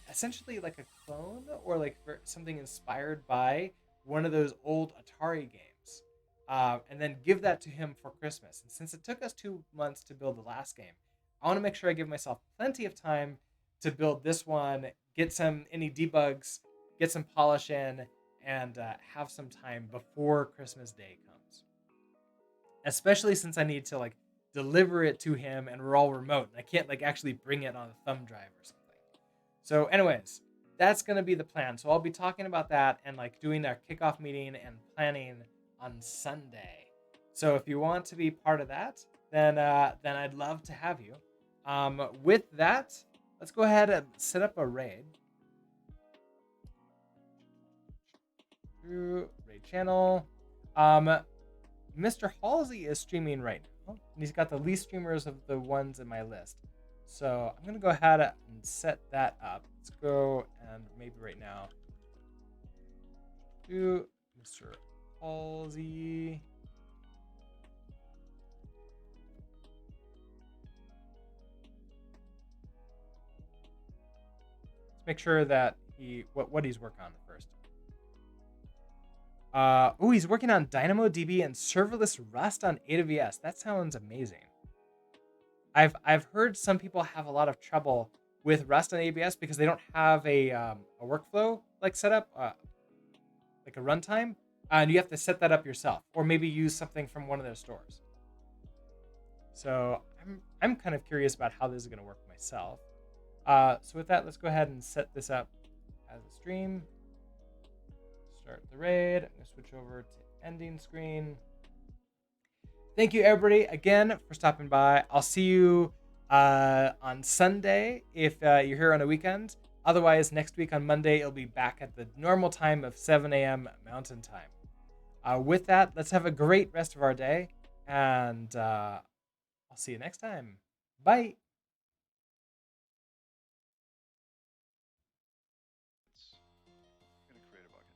essentially like a clone or like something inspired by one of those old Atari games, and then give that to him for Christmas. And since it took us 2 months to build the last game, I want to make sure I give myself plenty of time to build this one, get some any debugs, get some polish in, and have some time before Christmas Day comes. Especially since I need to like deliver it to him, and we're all remote, and I can't like actually bring it on a thumb drive or something. So, anyways, that's gonna be the plan. So I'll be talking about that and like doing our kickoff meeting and planning on Sunday. So if you want to be part of that, then I'd love to have you. With that, let's go ahead and set up a raid. Through raid channel. Mr. Halsey is streaming right now, and he's got the least streamers of the ones in my list. So I'm gonna go ahead and set that up. Let's go and maybe right now do Mr. Halsey. Let's make sure that what he's working on first. He's working on DynamoDB and serverless Rust on AWS. That sounds amazing. I've heard some people have a lot of trouble with Rust on AWS because they don't have a workflow like set up, like a runtime, and you have to set that up yourself, or maybe use something from one of their stores. So I'm kind of curious about how this is going to work myself. So with that, let's go ahead and set this up as a stream. Start the raid. I'm going to switch over to ending screen. Thank you, everybody, again for stopping by. I'll see you on Sunday if you're here on a weekend. Otherwise, next week on Monday, it'll be back at the normal time of 7 a.m. Mountain Time. With that, let's have a great rest of our day, and I'll see you next time. Bye. I'm going to create a bucket.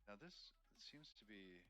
Now this seems to be